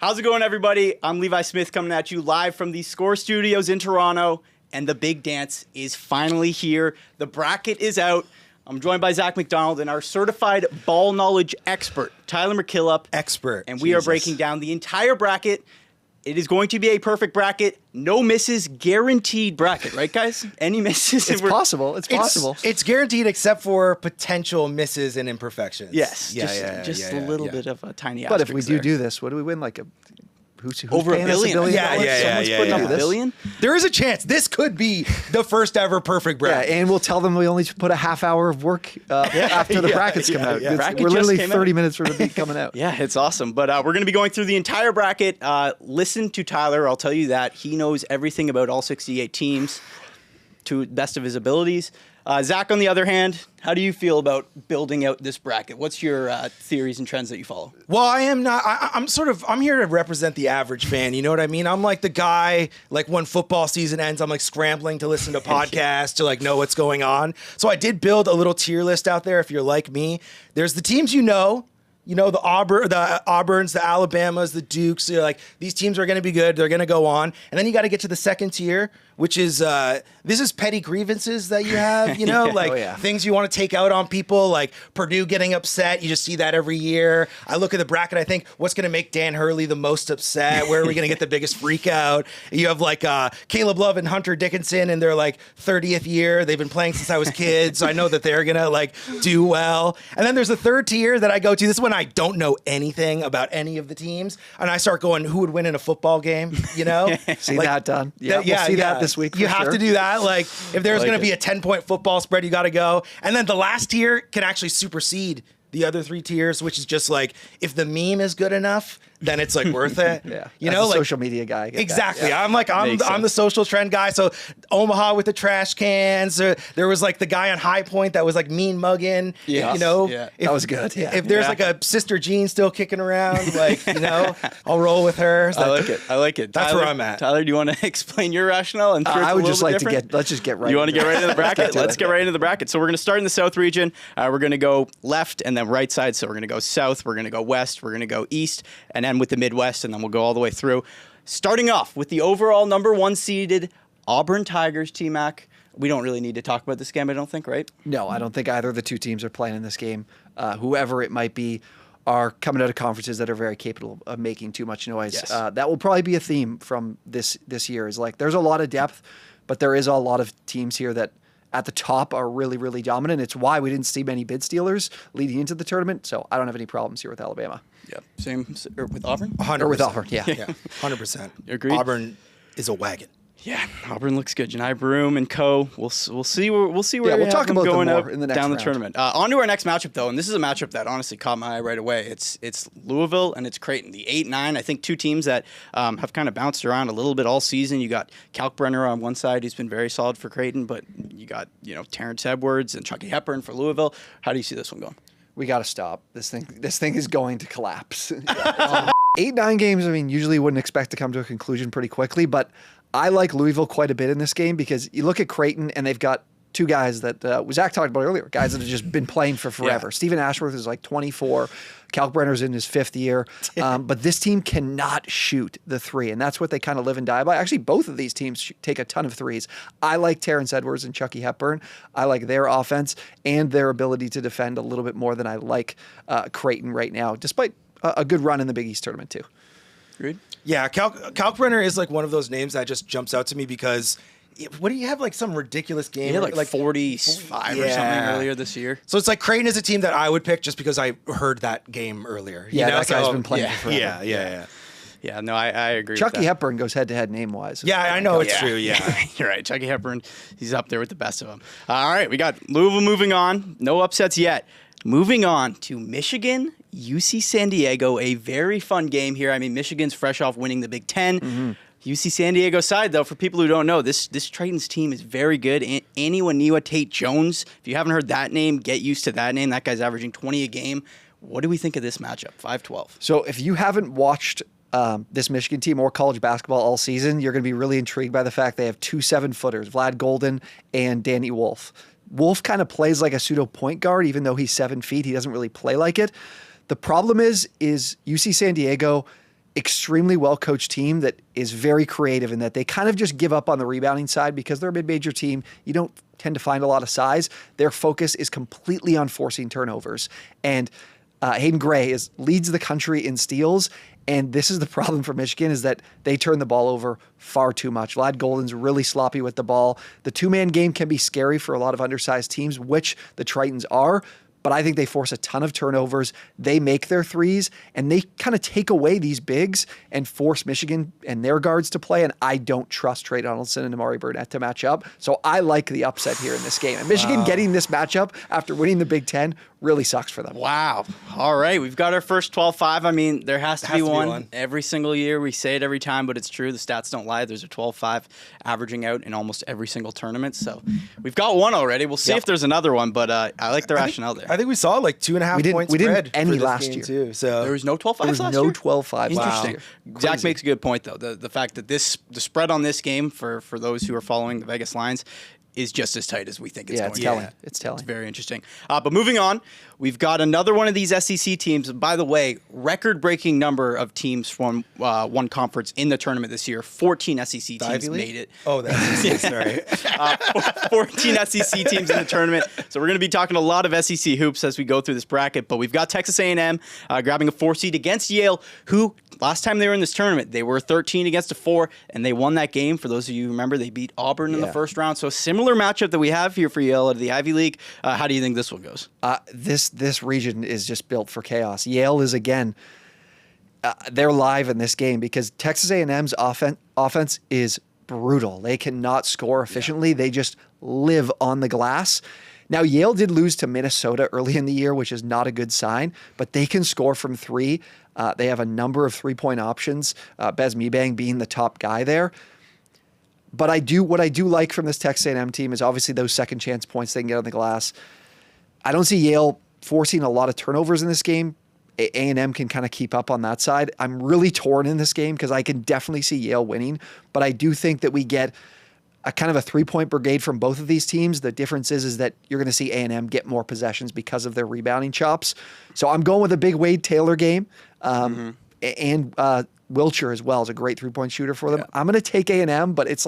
How's it going, everybody? I'm Levi Smith coming at you live from the Score Studios in Toronto, and the big dance is finally here. The bracket is out. I'm joined by Zak McDonald and our certified ball knowledge expert, Tyler MacKillop. And we are breaking down the entire bracket. It is going to be a perfect bracket. No misses, guaranteed bracket, right, guys? Any misses? It's possible. It's possible. It's guaranteed except for potential misses and imperfections. Yes. Just a little bit of a tiny But if we there. do this, what do we win? Like who's over $1 billion? Someone's putting up $1 billion? There is a chance. This could be the first ever perfect bracket. Yeah, and we'll tell them we only put a half hour of work after the brackets come out. Bracket We're literally just 30 minutes from the beat coming out. Yeah, it's awesome. But we're going to be going through the entire bracket. Listen to Tyler. I'll tell you that. He knows everything about all 68 teams to the best of his abilities. Zach, on the other hand, how do you feel about building out this bracket? What's your theories and trends that you follow? Well, I am not. I'm here to represent the average fan. You know what I mean? I'm like the guy, like when football season ends, I'm like scrambling to listen to podcasts to like know what's going on. So I did build a little tier list out there. If you're like me, there's the teams you know, the Auburns, the Alabamas, the Dukes. You're like, these teams are going to be good. They're going to go on. And then you got to get to the second tier, which is this is petty grievances that you have, things you want to take out on people, like Purdue getting upset. You just see that every year. I look at the bracket, I think, what's going to make Dan Hurley the most upset? Where are we going to get the biggest freak out? You have like Caleb Love and Hunter Dickinson in their like 30th year. They've been playing since I was kid, so I know that they're going to like do well. And then there's the third tier that I go to. This is when I don't know anything about any of the teams, and I start going, who would win in a football game? See that done. Yeah, we'll see that this week. You have to do that. Like, if there's going to be a 10-point football spread, you got to go. And then the last tier can actually supersede the other three tiers, which is just like, if the meme is good enough, then it's like worth it. Like social media guy. Exactly. Yeah. I'm the social trend guy. So Omaha with the trash cans. There was like the guy on High Point that was like mean mugging. That was good. Yeah. If there's like a Sister Jean still kicking around, I'll roll with her. I like it. That's where I'm at. Tyler, do you want to explain your rationale? And I would just like let's just get right. You want to get right into the bracket? Let's get right into the bracket. So we're going to start in the South region. We're going to go left and then right side. So we're going to go south. We're going to go west. We're going to go east, and then with the Midwest, and then we'll go all the way through. Starting off with the overall number 1 seeded Auburn Tigers, T-Mac. We don't really need to talk about this game, I don't think, right? No, I don't think either of the two teams are playing in this game. Whoever it might be are coming out of conferences that are very capable of making too much noise. Yes. That will probably be a theme from this year. Is like there's a lot of depth, but there is a lot of teams here that at the top are really, really dominant. It's why we didn't see many bid stealers leading into the tournament. So I don't have any problems here with Alabama. Yeah, same with Auburn. 100%. Or with Auburn, yeah, 100%. Agreed. Auburn is a wagon. Yeah, Auburn looks good. Janai Broom and co. We'll see where we'll talk about going them more in the next down the round. tournament. On to our next matchup though, and this is a matchup that honestly caught my eye right away. It's Louisville and it's Creighton. The 8-9. I think two teams that have kind of bounced around a little bit all season. You got Kalkbrenner on one side, who's been very solid for Creighton, but you got Terrence Edwards and Chucky Hepburn for Louisville. How do you see this one going? We got to stop this thing. This thing is going to collapse. 8-9 games. I mean, usually wouldn't expect to come to a conclusion pretty quickly, but I like Louisville quite a bit in this game because you look at Creighton and they've got two guys that Zach talked about earlier, guys that have just been playing for forever. Yeah. Stephen Ashworth is like 24. Kalkbrenner's in his 5th year. But this team cannot shoot the three, and that's what they kind of live and die by. Actually, both of these teams take a ton of threes. I like Terrence Edwards and Chucky Hepburn. I like their offense and their ability to defend a little bit more than I like Creighton right now, despite a good run in the Big East tournament too. Agreed? Yeah, Kalkbrenner is like one of those names that just jumps out to me because what do you have, like some ridiculous game? He had like 45 or something earlier this year. So it's like Creighton is a team that I would pick just because I heard that game earlier. That guy's been playing for forever. Yeah, no, I agree Chucky with that. Hepburn goes head-to-head name-wise. Yeah, I know it's true, yeah. You're right. Chucky Hepburn, he's up there with the best of them. All right, we got Louisville moving on. No upsets yet. Moving on to Michigan, UC San Diego, a very fun game here. I mean, Michigan's fresh off winning the Big Ten. Mm-hmm. UC San Diego side, though, for people who don't know, this Tritons team is very good. Annie Waniwa Tate Jones, if you haven't heard that name, get used to that name. That guy's averaging 20 a game. What do we think of this matchup, 5-12? So if you haven't watched this Michigan team or college basketball all season, you're going to be really intrigued by the fact they have 2 7-footers, Vlad Golden and Danny Wolf. Wolf kind of plays like a pseudo point guard, even though he's 7 feet. He doesn't really play like it. The problem is UC San Diego extremely well-coached team that is very creative in that they kind of just give up on the rebounding side because they're a mid-major team. You don't tend to find a lot of size. Their focus is completely on forcing turnovers. And Hayden Gray leads the country in steals. And this is the problem for Michigan is that they turn the ball over far too much. Vlad Golden's really sloppy with the ball. The two-man game can be scary for a lot of undersized teams, which the Tritons are. But I think they force a ton of turnovers. They make their threes, and they kind of take away these bigs and force Michigan and their guards to play. And I don't trust Trey Donaldson and Amari Burnett to match up. So I like the upset here in this game. And Michigan getting this matchup after winning the Big Ten really sucks for them. Wow. All right. We've got our first 12-5. I mean, there has to be one every single year. We say it every time, but it's true. The stats don't lie. There's a 12-5 averaging out in almost every single tournament. So we've got one already. We'll see if there's another one, but I like the rationale there. I think we saw like 2.5 points. We didn't spread any for this last game year too. So There was no 12-5 There was last no year? 12-5 last year. Zach makes a good point, though. The fact that the spread on this game, for those who are following the Vegas lines, is just as tight as we think it's going to be. Telling. It's telling. It's very interesting. But moving on, we've got another one of these SEC teams. By the way, record-breaking number of teams from one conference in the tournament this year. 14 SEC teams made it. Oh, that's sorry. 14 SEC teams in the tournament. So we're going to be talking a lot of SEC hoops as we go through this bracket. But we've got Texas A&M grabbing a 4 seed against Yale, who last time they were in this tournament, they were 13 against a 4, and they won that game. For those of you who remember, they beat Auburn in the first round. So similar matchup that we have here for Yale out of the Ivy League. How do you think this one goes? This region is just built for chaos. Yale is, again, they're live in this game because Texas A&M's offense is brutal. They cannot score efficiently. They just live on the glass. Now, Yale did lose to Minnesota early in the year, which is not a good sign, but they can score from three. They have a number of three-point options, Bez Mebang being the top guy there. But what I do like from this Texas A&M team is obviously those second chance points they can get on the glass. I don't see Yale forcing a lot of turnovers in this game. A&M can kind of keep up on that side. I'm really torn in this game because I can definitely see Yale winning, but I do think that we get a kind of a three-point brigade from both of these teams. The difference is that you're going to see A&M get more possessions because of their rebounding chops. So I'm going with a big Wade Taylor game. And Wilcher as well is a great three-point shooter for them. Yeah. I'm going to take A&M, but it's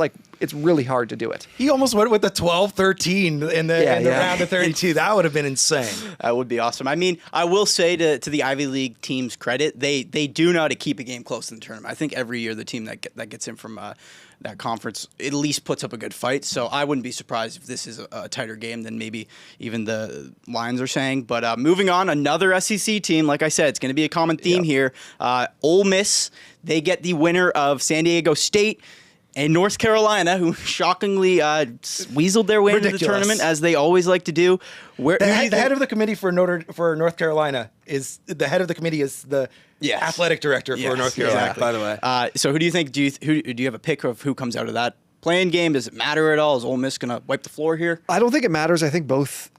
really hard to do it. He almost went with the 12-13 in the round of 32. That would have been insane. That would be awesome. I mean, I will say to the Ivy League team's credit, they do know how to keep a game close in the tournament. I think every year the team that gets in from that conference at least puts up a good fight. So I wouldn't be surprised if this is a tighter game than maybe even the lines are saying. But moving on, another SEC team. Like I said, it's going to be a common theme here. Ole Miss, they get the winner of San Diego State and North Carolina, who shockingly weaseled their way into the tournament, as they always like to do. The head of the committee for North Carolina is the athletic director for North Carolina. Exactly. By the way, so who do you think? Do you have a pick of who comes out of that playing game? Does it matter at all? Is Ole Miss going to wipe the floor here? I don't think it matters. I think both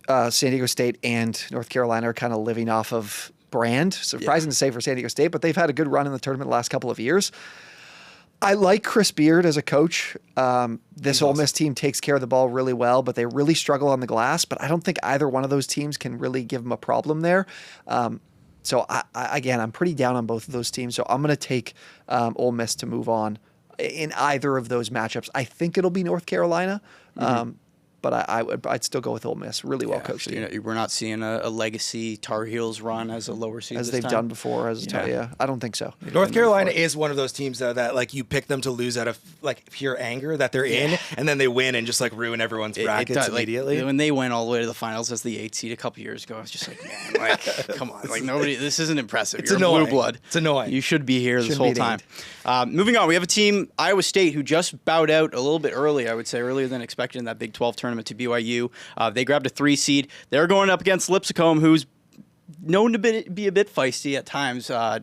San Diego State and North Carolina are kind of living off of brand. Surprising to say for San Diego State, but they've had a good run in the tournament the last couple of years. I like Chris Beard as a coach. This Ole Miss team takes care of the ball really well, but they really struggle on the glass. But I don't think either one of those teams can really give them a problem there. So I'm pretty down on both of those teams. So I'm going to take Ole Miss to move on in either of those matchups. I think it'll be North Carolina. But I'd still go with Ole Miss. Really well coached. So we're not seeing a legacy Tar Heels run as a lower seed as they've done before. I don't think so. North Carolina is one of those teams though that like you pick them to lose out of like pure anger that they're in, and then they win and just like ruin everyone's brackets immediately. When they went all the way to the finals as the 8th seed a couple years ago, I was just like, man, like come on, like nobody. This isn't impressive. It's You're annoying. Blue blood. It's annoying. You should be here this whole time. Moving on, we have a team, Iowa State, who just bowed out a little bit early. I would say earlier than expected in that Big 12 tournament to BYU. They grabbed a 3 seed. They're going up against Lipscomb, who's known to be a bit feisty at times. Are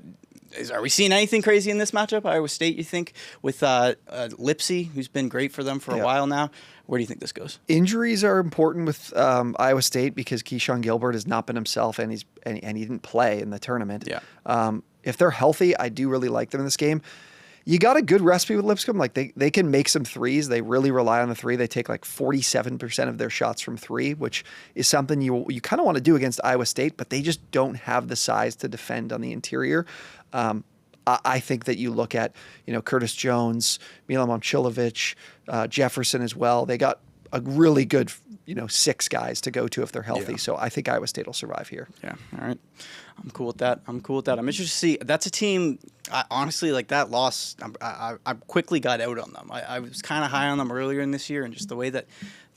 we seeing anything crazy in this matchup? Iowa State, you think, with Lipsy, who's been great for them for a while now? Where do you think this goes? Injuries are important with Iowa State because Keyshawn Gilbert has not been himself, and he didn't play in the tournament. Yeah. If they're healthy, I do really like them in this game. You got a good recipe with Lipscomb. Like they can make some threes. They really rely on the three. They take like 47% of their shots from three, which is something you kind of want to do against Iowa State, but they just don't have the size to defend on the interior. I think that you look at, Curtis Jones, Milan Momcilovic, Jefferson as well. They got a really good, 6 guys to go to if they're healthy. Yeah. So I think Iowa State will survive here. Yeah. All right. I'm cool with that. I'm interested to see. That's a team, honestly, like that loss, I quickly got out on them. I was kind of high on them earlier in this year, and just the way that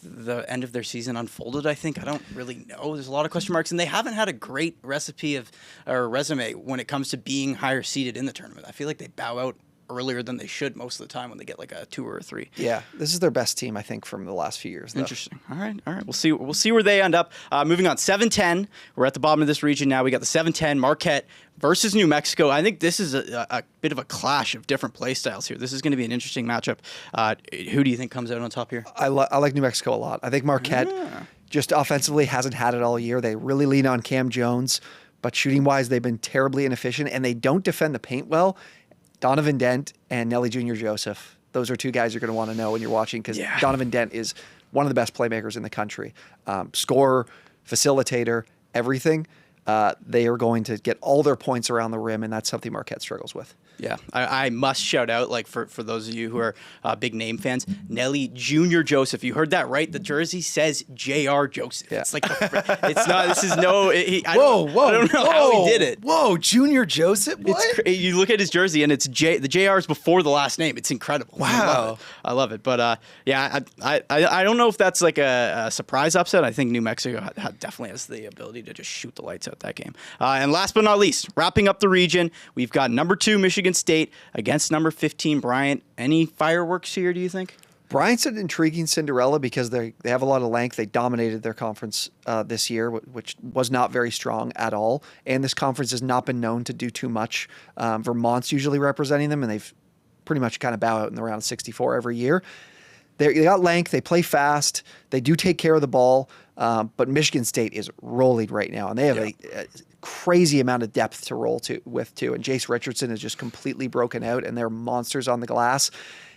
the end of their season unfolded, I don't really know. There's a lot of question marks, and they haven't had a great resume when it comes to being higher seeded in the tournament. I feel like they bow out earlier than they should most of the time when they get like a 2 or a 3. Yeah, this is their best team, I think, from the last few years. Though. Interesting. All right. We'll see where they end up. Moving on, 7-10. We're at the bottom of this region now. We got the 7-10 Marquette versus New Mexico. I think this is a bit of a clash of different play styles here. This is going to be an interesting matchup. Who do you think comes out on top here? I like New Mexico a lot. I think Marquette just offensively hasn't had it all year. They really lean on Cam Jones, but shooting-wise, they've been terribly inefficient, and they don't defend the paint well. Donovan Dent and Nelly Jr. Joseph. Those are 2 guys you're going to want to know when you're watching because Donovan Dent is one of the best playmakers in the country. Scorer, facilitator, everything. They are going to get all their points around the rim, and that's something Marquette struggles with. Yeah, I must shout out, like for those of you who are big name fans, Nelly Jr. Joseph. You heard that right. The jersey says J.R. Joseph. Yeah. It's like it's not. This is no. I don't know how he did it. Whoa, Junior Joseph. What? You look at his jersey and it's J. The J.R. is before the last name. It's incredible. Wow, I love it. But yeah, I don't know if that's like a surprise upset. I think New Mexico definitely has the ability to just shoot the lights out that game. And last but not least, wrapping up the region, we've got number 2 Michigan State against number 15 Bryant. Any fireworks here, do you think? Bryant's an intriguing Cinderella because they have a lot of length. They dominated their conference this year, which was not very strong at all. And this conference has not been known to do too much. Vermont's usually representing them, and they've pretty much kind of bow out in the round of 64 every year. They got length. They play fast. They do take care of the ball. But Michigan State is rolling right now, and they have a crazy amount of depth to roll with too. And Jace Richardson is just completely broken out, and they're monsters on the glass.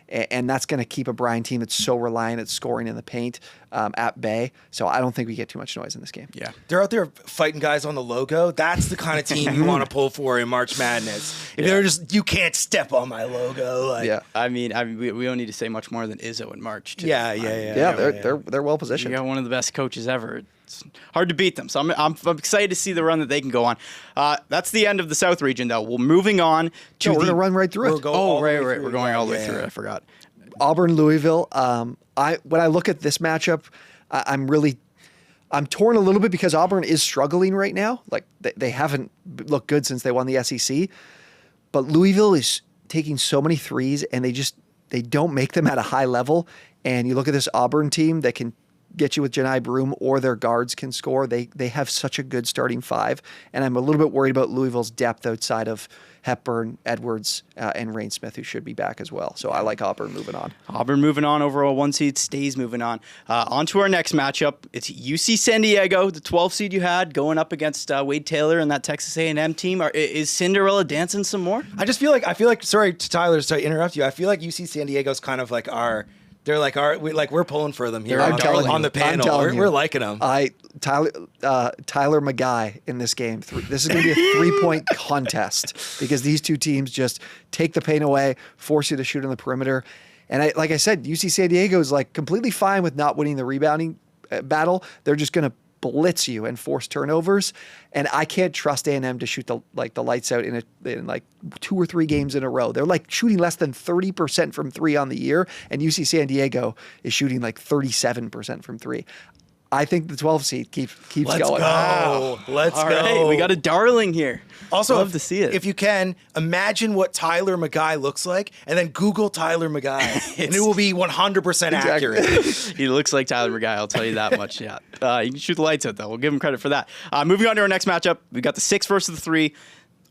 And that's going to keep a Bryant team that's so reliant at scoring in the paint at bay. So I don't think we get too much noise in this game. Yeah. They're out there fighting guys on the logo. That's the kind of team you want to pull for in March Madness. If they're just, you can't step on my logo. Like, yeah. I mean, we don't need to say much more than Izzo in March. Too. Yeah. They're well positioned. You got one of the best coaches ever. It's hard to beat them. So I'm excited to see the run that they can go on. That's the end of the South region, though. We're moving on to we're going to run right through it. Right. We're going all the way through it. I forgot. Auburn, Louisville. When I look at this matchup, I'm torn a little bit because Auburn is struggling right now. Like they haven't looked good since they won the SEC, but Louisville is taking so many threes and they don't make them at a high level. And you look at this Auburn team that can get you with Janai Broom or their guards can score. They have such a good starting 5, and I'm a little bit worried about Louisville's depth outside of Hepburn, Edwards, and Rain Smith, who should be back as well. So I like Auburn moving on. Auburn moving on, overall 1 seed, stays moving on. On to our next matchup. It's UC San Diego, the 12 seed you had, going up against Wade Taylor and that Texas A&M team. Is Cinderella dancing some more? I feel like, sorry to Tyler to interrupt you. I feel like UC San Diego's kind of like we're pulling for them here on the panel. We're liking them. Tyler McGuy in this game. This is going to be a 3-point contest because these two teams just take the paint away, force you to shoot on the perimeter. And like I said, UC San Diego is like completely fine with not winning the rebounding battle. They're just going to blitz you and force turnovers, and I can't trust A&M to shoot the lights out in like 2 or 3 games in a row. They're like shooting less than 30% from 3 on the year, and UC San Diego is shooting like 37% from 3. I think the 12 seed keeps Let's going. Let's go. Right, we got a darling here. Also, love to see it. If you can, imagine what Tyler McGuy looks like, and then Google Tyler McGuy, and it will be 100% accurate. He looks like Tyler McGuy, I'll tell you that much. Yeah, you can shoot the lights out, though. We'll give him credit for that. Moving on to our next matchup, we got the 6 versus the 3.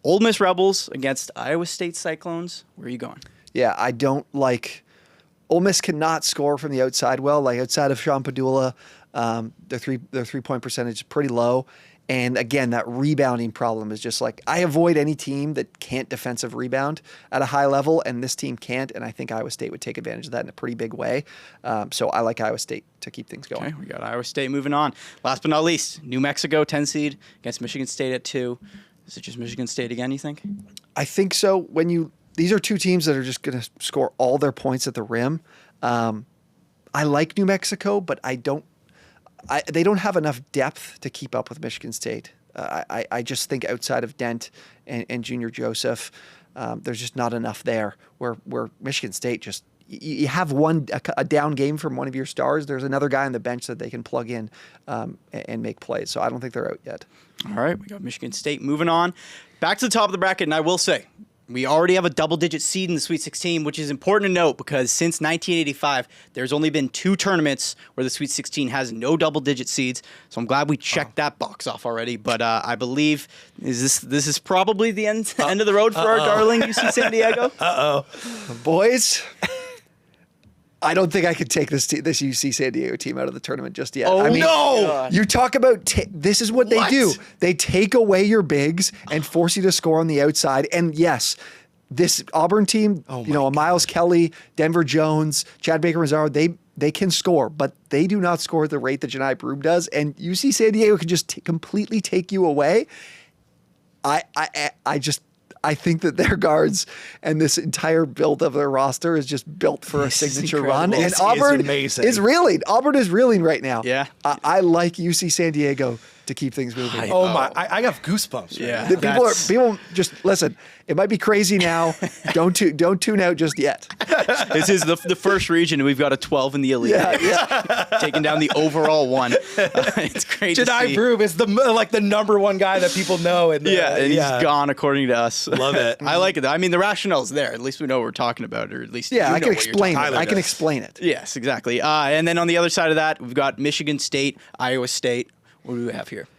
Ole Miss Rebels against Iowa State Cyclones. Where are you going? Yeah, I don't like... Ole Miss cannot score from the outside well. Like outside of Sean Padula, their 3-point percentage is pretty low. And again, that rebounding problem is just like, I avoid any team that can't defensive rebound at a high level, and this team can't, and I think Iowa State would take advantage of that in a pretty big way. So I like Iowa State to keep things going. Okay, we got Iowa State moving on. Last but not least, New Mexico, 10 seed against Michigan State at 2. Is it just Michigan State again, you think? I think so. These are two teams that are just going to score all their points at the rim. I like New Mexico, but they don't have enough depth to keep up with Michigan State. I just think outside of Dent and Junior Joseph, there's just not enough there. Where Michigan State just you have a down game from one of your stars. There's another guy on the bench that they can plug in and make plays. So I don't think they're out yet. All right, we got Michigan State moving on back to the top of the bracket, and I will say, we already have a double-digit seed in the Sweet 16, which is important to note because since 1985, there's only been 2 tournaments where the Sweet 16 has no double-digit seeds. So I'm glad we checked that box off already. But I believe this is probably the end of the road for our darling UC San Diego. Boys, I don't think I could take this UC San Diego team out of the tournament just yet. Oh, I mean, no! You talk about this is what they do. They take away your bigs and force you to score on the outside. And yes, this Auburn team, Miles Kelly, Denver Jones, Chad Baker-Mazzaro, they can score, but they do not score at the rate that Janai Broom does. And UC San Diego can just completely take you away. I think that their guards and this entire build of their roster is just built for a signature run. And Auburn is reeling. Auburn is reeling right now. Yeah. I like UC San Diego to keep things moving. I got goosebumps. Yeah. People just listen. It might be crazy now. Don't tune out just yet. This is the first region, and we've got a 12 in the elite. Yeah. Taking down the overall one. It's great to see. Janai Broom is the number one guy that people know. And he's gone according to us. Love it. I like it. I mean, the rationale's there. At least we know what we're talking about, or at least I can explain it. I can explain it. Yes, exactly. And then on the other side of that, we've got Michigan State, Iowa State. What do we have here?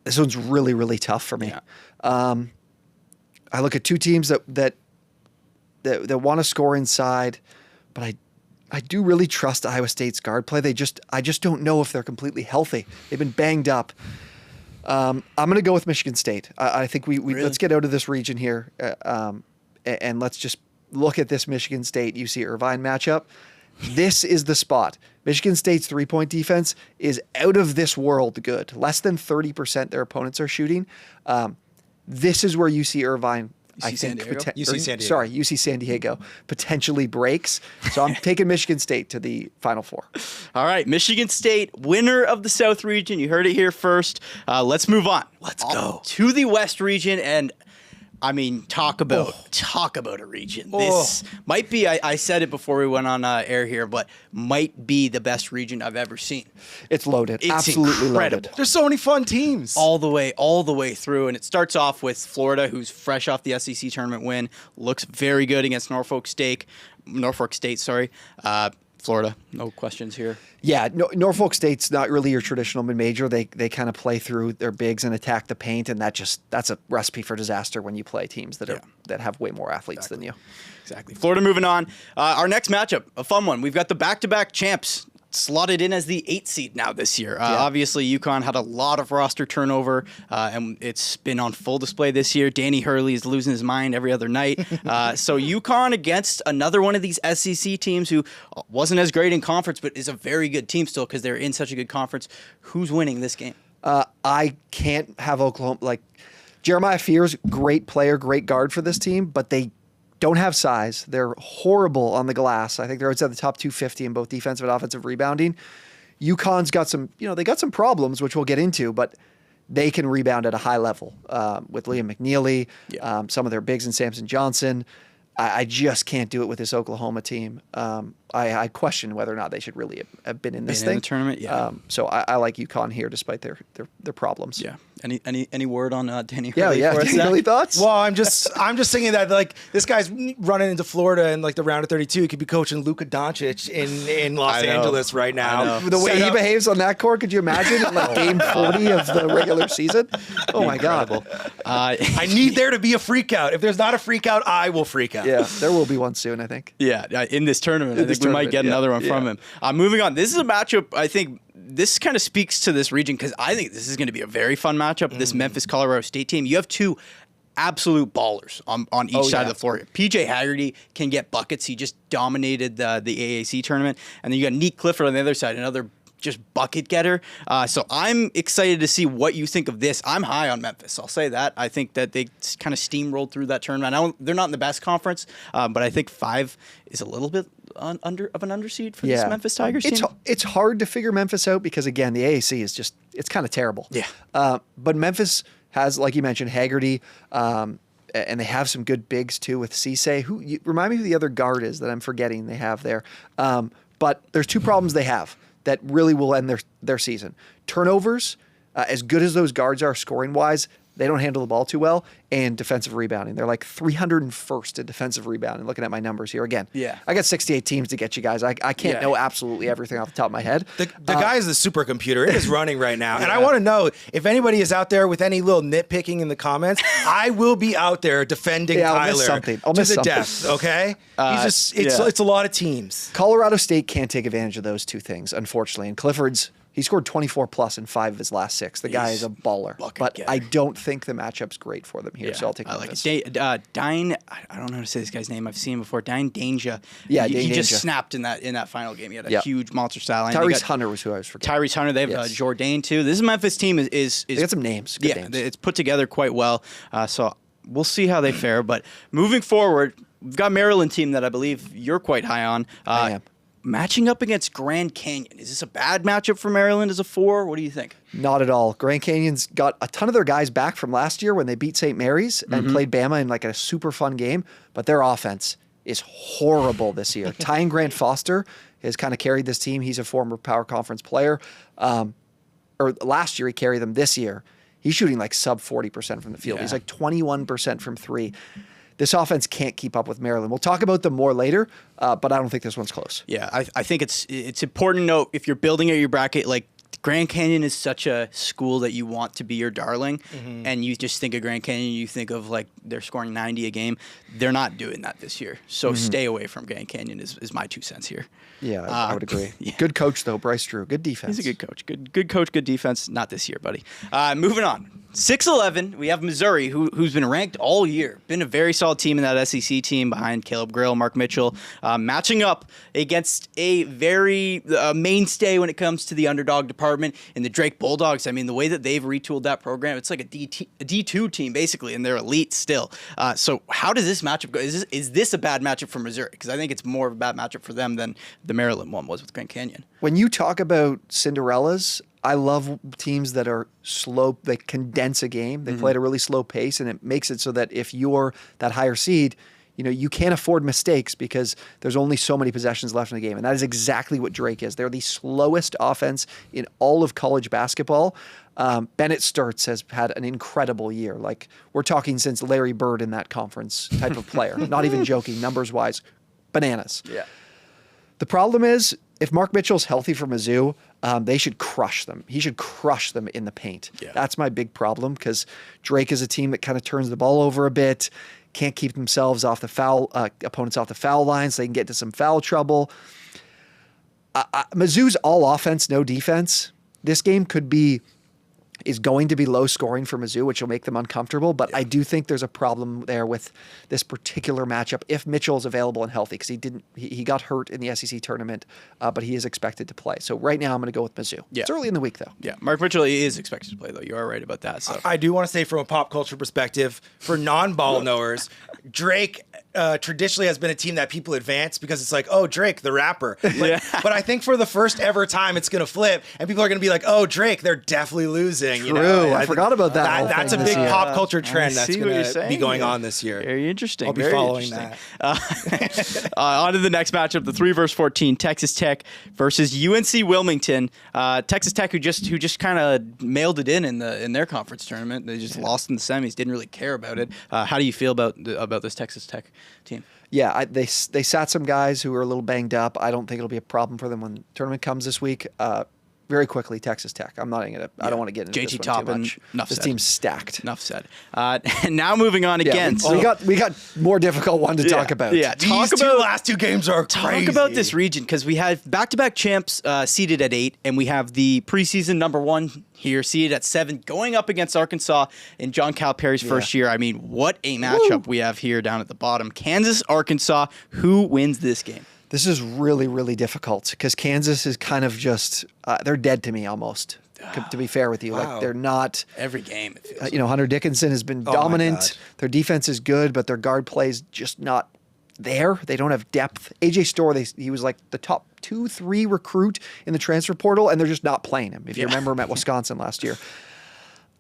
This one's really, really tough for me. Yeah. I look at two teams that want to score inside, but I do really trust Iowa State's guard play. I just don't know if they're completely healthy. They've been banged up. I'm going to go with Michigan State. I think we Really? let's get out of this region here, and let's just look at this Michigan State UC Irvine matchup. This is the spot. Michigan State's three-point defense is out of this world good. Less than 30% their opponents are shooting. This is where UC Irvine, UC San Diego? UC San Diego potentially breaks. So I'm taking Michigan State to the Final Four. All right, Michigan State, winner of the South region. You heard it here first. Let's move on. Let's go to the West region, and I mean, talk about a region. This might be, I said it before we went on air here, but might be the best region I've ever seen. It's loaded. It's absolutely incredible. loaded. There's so many fun teams. All the way through. And it starts off with Florida, who's fresh off the SEC tournament win. Looks very good against Norfolk State. Florida, no questions here. Yeah, Norfolk State's not really your traditional mid-major. They kind of play through their bigs and attack the paint, and that's a recipe for disaster when you play teams that have way more athletes than you. Exactly. Florida moving on. Our next matchup, a fun one. We've got the back-to-back champs slotted in as the 8th seed now this year. Obviously, UConn had a lot of roster turnover, and it's been on full display this year. Danny Hurley is losing his mind every other night. So UConn against another one of these SEC teams who wasn't as great in conference, but is a very good team still because they're in such a good conference. Who's winning this game? I can't have Oklahoma. Jeremiah Fears, great player, great guard for this team, but they don't have size. They're horrible on the glass. I think they're outside the top 250 in both defensive and offensive rebounding. UConn's got some, they got some problems, which we'll get into, but they can rebound at a high level with Liam McNeely, some of their bigs and Samson Johnson. I just can't do it with this Oklahoma team. I question whether or not they should really have been in this thing. In the tournament, yeah. So I like UConn here despite their problems. Yeah. Any word on Danny Yeah, Hurley? yeah. For us, Danny Zach? Hurley thoughts? Well, I'm just thinking that this guy's running into Florida in the round of 32. He could be coaching Luka Doncic in Los Angeles right now. The way he behaves on that court, could you imagine? Game 40 of the regular season? Oh my God. I need there to be a freak out. If there's not a freak out, I will freak out. Yeah, there will be one soon, I think. Yeah, in this tournament. I think we might get another one from him. Moving on. This is a matchup, I think, this kind of speaks to this region because I think this is going to be a very fun matchup. This Memphis-Colorado State team. You have two absolute ballers on each side of the floor. PJ Haggerty can get buckets. He just dominated the AAC tournament. And then you got Nick Clifford on the other side, another just bucket getter. So I'm excited to see what you think of this. I'm high on Memphis. I'll say that. I think that they kind of steamrolled through that tournament. They're not in the best conference, but I think 5 is a little bit of an underseed for this Memphis Tigers team. It's hard to figure Memphis out because, again, the AAC is just, it's kind of terrible. Yeah. But Memphis has, like you mentioned, Haggerty, and they have some good bigs too with Cisse. Remind me who the other guard is that I'm forgetting they have there. But there's 2 problems they have that really will end their season. Turnovers, as good as those guards are scoring-wise, they don't handle the ball too well, and defensive rebounding. They're like 301st in defensive rebounding, looking at my numbers here. Again, I got 68 teams to get you guys. I can't know absolutely everything off the top of my head. The guy is the supercomputer. It is running right now. And I want to know, if anybody is out there with any little nitpicking in the comments, I will be out there defending Tyler I'll miss something. death, okay? It's a lot of teams. Colorado State can't take advantage of those 2 things, unfortunately. And Clifford's, he scored 24 plus in 5 of his last 6. The guy is a baller. But getter. I don't think the matchup's great for them here, so I'll take Memphis. Dine, I don't know how to say this guy's name. I've seen him before. Dine Danger. Yeah, he just Danger. snapped in that final game. He had a huge monster style line. Tyrese Hunter was who I was forgetting. Tyrese Hunter. They have Jourdain too. This Memphis team is they got some names. Good names. It's put together quite well. So we'll see how they fare. But moving forward, we've got Maryland team that I believe you're quite high on. I am. Matching up against Grand Canyon. Is this a bad matchup for Maryland as a 4? What do you think? Not at all. Grand Canyon's got a ton of their guys back from last year when they beat St. Mary's and played Bama in like a super fun game, but their offense is horrible this year. Ty Grant Foster has kind of carried this team. He's a former Power Conference player. Or last year he carried them. This year he's shooting like sub 40% from the field. He's like 21% from 3. This offense can't keep up with Maryland. We'll talk about them more later, but I don't think this one's close. Yeah, I think it's important to note if you're building out your bracket, like Grand Canyon is such a school that you want to be your darling, and you just think of Grand Canyon, you think of like they're scoring 90 a game. They're not doing that this year, so stay away from Grand Canyon is my 2 cents here. Yeah, I would agree. Good coach though, Bryce Drew. Good defense. He's a good coach. Good coach, good defense. Not this year, buddy. Moving on. 6-11, we have Missouri, who's been ranked all year. Been a very solid team in that SEC team behind Caleb Grill, Mark Mitchell, matching up against a very mainstay when it comes to the underdog department in the Drake Bulldogs. I mean, the way that they've retooled that program, it's like a D2 team, basically, and they're elite still. So how does this matchup go? Is this a bad matchup for Missouri? Because I think it's more of a bad matchup for them than the Maryland one was with Grand Canyon. When you talk about Cinderellas, I love teams that are slow. They condense a game. They play at a really slow pace, and it makes it so that if you're that higher seed, you can't afford mistakes because there's only so many possessions left in the game. And that is exactly what Drake is. They're the slowest offense in all of college basketball. Bennett Sturts has had an incredible year. Like, we're talking since Larry Bird in that conference type of player. Not even joking, numbers-wise. Bananas. Yeah. The problem is, if Mark Mitchell's healthy for Mizzou, they should crush them. He should crush them in the paint. Yeah. That's my big problem because Drake is a team that kind of turns the ball over a bit, can't keep themselves off the opponents off the foul line so they can get into some foul trouble. Mizzou's all offense, no defense. This game is going to be low scoring for Mizzou, which will make them uncomfortable. But I do think there's a problem there with this particular matchup if Mitchell's available and healthy, because he got hurt in the SEC tournament, but he is expected to play. So right now I'm going to go with Mizzou. Yeah. It's early in the week though. Yeah, Mark Mitchell is expected to play though. You are right about that. So I do want to say, from a pop culture perspective, for non-ball knowers, Drake traditionally has been a team that people advance because it's like, oh, Drake, the rapper. But I think for the first ever time, it's going to flip, and people are going to be like, oh, Drake, they're definitely losing. True. I forgot about that. That's a big pop culture trend that's going to be going on this year. Very interesting. I'll be following that. On to the next matchup, the 3 versus 14, Texas Tech versus UNC Wilmington. Texas Tech, who just kind of mailed it in their conference tournament. They just lost in the semis. Didn't really care about it. How do you feel about this Texas Tech team? Yeah, they sat some guys who were a little banged up. I don't think it'll be a problem for them when the tournament comes this week. Very quickly, Texas Tech. I don't want to get into JT this one Toppin, too much. This team's stacked. Enough said. And now moving on again. We got more difficult one to talk about. Yeah, These last two games are crazy. Talk about this region, because we have back-to-back champs seeded at 8, and we have the preseason number 1 here seeded at 7, going up against Arkansas in John Calipari's first year. I mean, what a matchup we have here down at the bottom. Kansas, Arkansas. Who wins this game? This is really, really difficult because Kansas is kind of just, they're dead to me almost, to be fair with you. Wow. Like they're not. Every game, it feels Hunter Dickinson has been my dominant. God. Their defense is good, but their guard play's just not there. They don't have depth. AJ Storr, he was like the top 2-3 recruit in the transfer portal, and they're just not playing him. If you remember him at Wisconsin last year.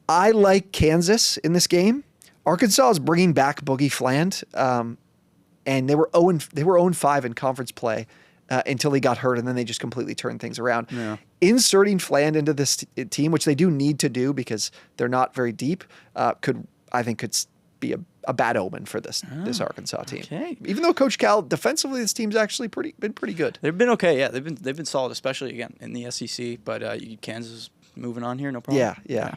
I like Kansas in this game. Arkansas is bringing back Boogie Fland. And they were 0-5 in conference play until he got hurt, and then they just completely turned things around. Yeah. Inserting Fland into this team, which they do need to do because they're not very deep, could be a bad omen for this Arkansas team. Okay. Even though Coach Cal defensively, this team's actually been pretty good. They've been okay. Yeah, they've been solid, especially again in the SEC. But Kansas moving on here, no problem. Yeah.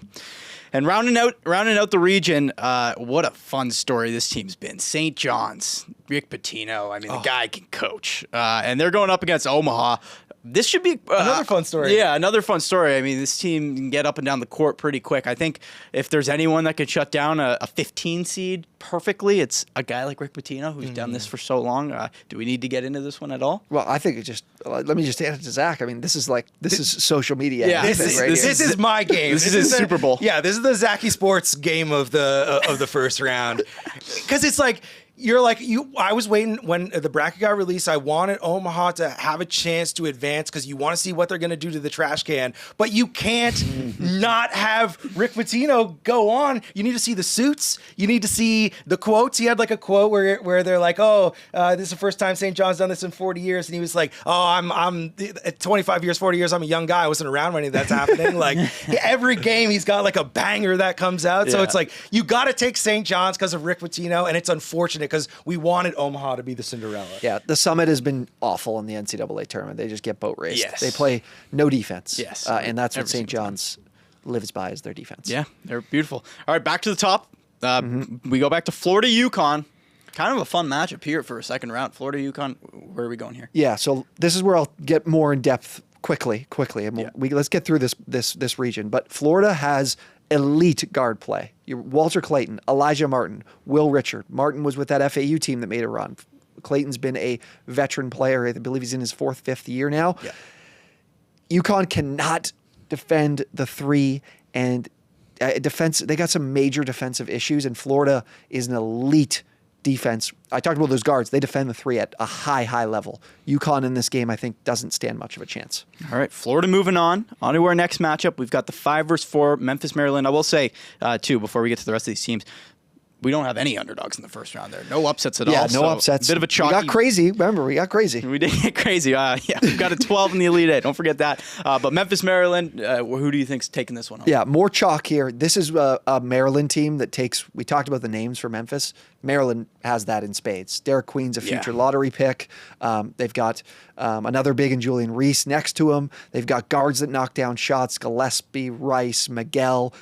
And rounding out the region, what a fun story this team's been. St. John's, Rick Pitino. I mean, the guy can coach, and they're going up against Omaha. This should be Another fun story. Yeah, another fun story. I mean, this team can get up and down the court pretty quick. I think if there's anyone that could shut down a 15 seed perfectly, it's a guy like Rick Pitino who's done this for so long. Do we need to get into this one at all? Well, I think let me just add it to Zach. I mean, this is social media. Yeah, This is my game. This is his Super Bowl. Yeah, this is the Zachy Sports game of the first round. Because it's like I was waiting when the bracket got released. I wanted Omaha to have a chance to advance because you want to see what they're going to do to the trash can. But you can't not have Rick Pitino go on. You need to see the suits. You need to see the quotes. He had like a quote where they're like, this is the first time St. John's done this in 40 years. And he was like, I'm 25 years, 40 years. I'm a young guy. I wasn't around when any of that's happening. Like every game he's got like a banger that comes out. So it's like, you got to take St. John's because of Rick Pitino. And it's unfortunate because we wanted Omaha to be the Cinderella. Yeah, the Summit has been awful in the NCAA tournament. They just get boat raced. Yes. They play no defense. Yes. And that's what Every St. single John's lives by is their defense. Yeah, they're beautiful. All right, back to the top. We go back to Florida UConn. Kind of a fun matchup here for a second round. Florida UConn. Where are we going here? Yeah, so this is where I'll get more in depth quickly. And let's get through this region. But Florida has elite guard play. Walter Clayton, Elijah Martin, Will Richard. Martin was with that FAU team that made a run. Clayton's been a veteran player. I believe he's in his 4th, 5th year now. Yeah. UConn cannot defend the three, and defense. They got some major defensive issues, and Florida is an elite defense. I talked about those guards. They defend the three at a high level. UConn in this game, I think, doesn't stand much of a chance. All right, Florida moving on to our next matchup. We've got the 5 versus 4 Memphis, Maryland. I will say, too, before we get to the rest of these teams, we don't have any underdogs in the first round there. No upsets at all. Yeah, no upsets. Bit of a chalky. We got crazy. Remember, we got crazy. We did get crazy. We've got a 12 in the Elite Eight. Don't forget that. But Memphis, Maryland, who do you think's taking this one home? Yeah, more chalk here. This is a Maryland team that takes, we talked about the names for Memphis. Maryland has that in spades. Derek Queen's a future lottery pick. They've got another big in Julian Reese next to him. They've got guards that knock down shots, Gillespie, Rice, Miguel.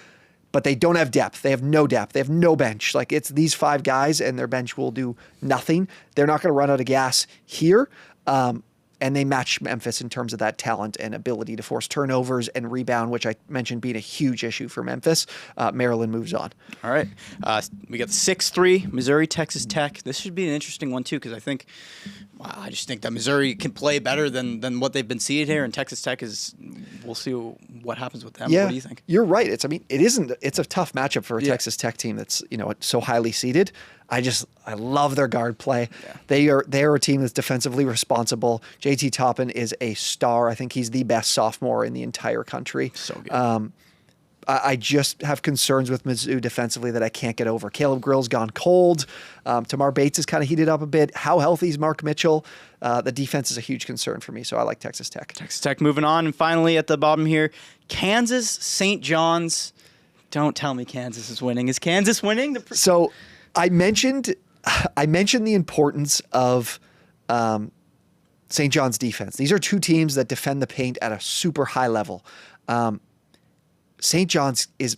But they don't have depth. They have no depth. They have no bench. Like, it's these 5 guys, and their bench will do nothing. They're not going to run out of gas here. And they match Memphis in terms of that talent and ability to force turnovers and rebound, which I mentioned being a huge issue for Memphis. Maryland moves on. All right. We got the 6-3, Missouri, Texas Tech. This should be an interesting one, too, because I just think that Missouri can play better than what they've been seeded here, and Texas Tech we'll see what happens with them. Yeah, what do you think? You're right. It's a tough matchup for a Texas Tech team that's, so highly seeded. I love their guard play. Yeah. They are a team that's defensively responsible. JT Toppin is a star. I think he's the best sophomore in the entire country. So good. I just have concerns with Mizzou defensively that I can't get over. Caleb Grill's gone cold. Tamar Bates has kind of heated up a bit. How healthy is Mark Mitchell? The defense is a huge concern for me, so I like Texas Tech. Texas Tech moving on. And finally at the bottom here, Kansas, St. John's. Don't tell me Kansas is winning. Is Kansas winning? So I mentioned the importance of St. John's defense. These are 2 teams that defend the paint at a super high level. St. John's is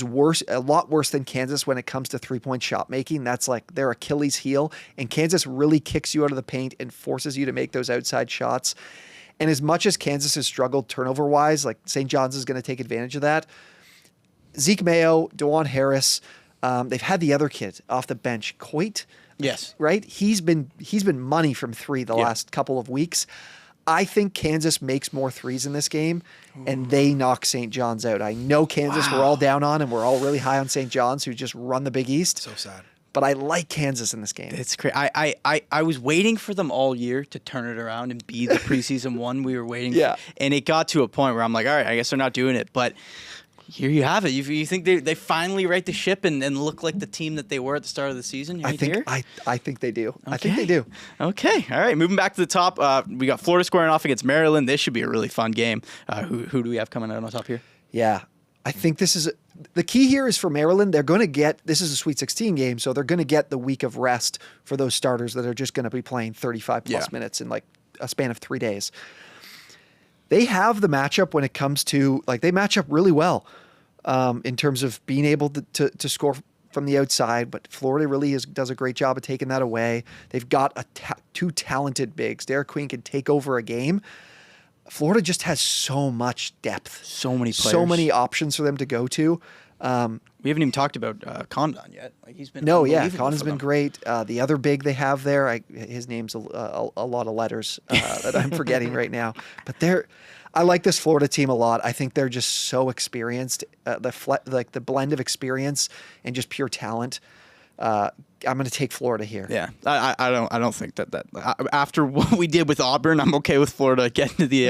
worse, a lot worse than Kansas when it comes to 3-point shot making. That's like their Achilles heel, and Kansas really kicks you out of the paint and forces you to make those outside shots. And as much as Kansas has struggled turnover-wise, like St. John's is going to take advantage of that. Zeke Mayo, DeJuan Harris, they've had the other kid off the bench, Coit. Yes. Right? He's been money from three the last couple of weeks. I think Kansas makes more threes in this game, and they knock St. John's out. I know Kansas we're all down on, and we're all really high on St. John's, who just run the Big East. So sad. But I like Kansas in this game. It's crazy. I was waiting for them all year to turn it around and be the preseason one we were waiting for. And it got to a point where I'm like, all right, I guess they're not doing it. But here you have it. You think they finally right the ship and look like the team that they were at the start of the season? I think they do. Okay. I think they do. Okay. All right. Moving back to the top, we got Florida squaring off against Maryland. This should be a really fun game. Who do we have coming out on top here? Yeah. I think this is the key here is for Maryland. They're going to get this is a Sweet 16 game, so they're going to get the week of rest for those starters that are just going to be playing 35 plus minutes in like a span of 3 days. They have the matchup when it comes to they match up really well in terms of being able to score from the outside, but Florida really does a great job of taking that away. They've got two talented bigs. Derek Queen can take over a game. Florida just has so much depth. So many players. So many options for them to go to. We haven't even talked about Condon yet. He's been Condon's been great. The other big they have there, his name's a lot of letters that I'm forgetting right now. But I like this Florida team a lot. I think they're just so experienced. The blend of experience and just pure talent. I'm going to take Florida here. Yeah, I don't think that after what we did with Auburn, I'm okay with Florida getting to the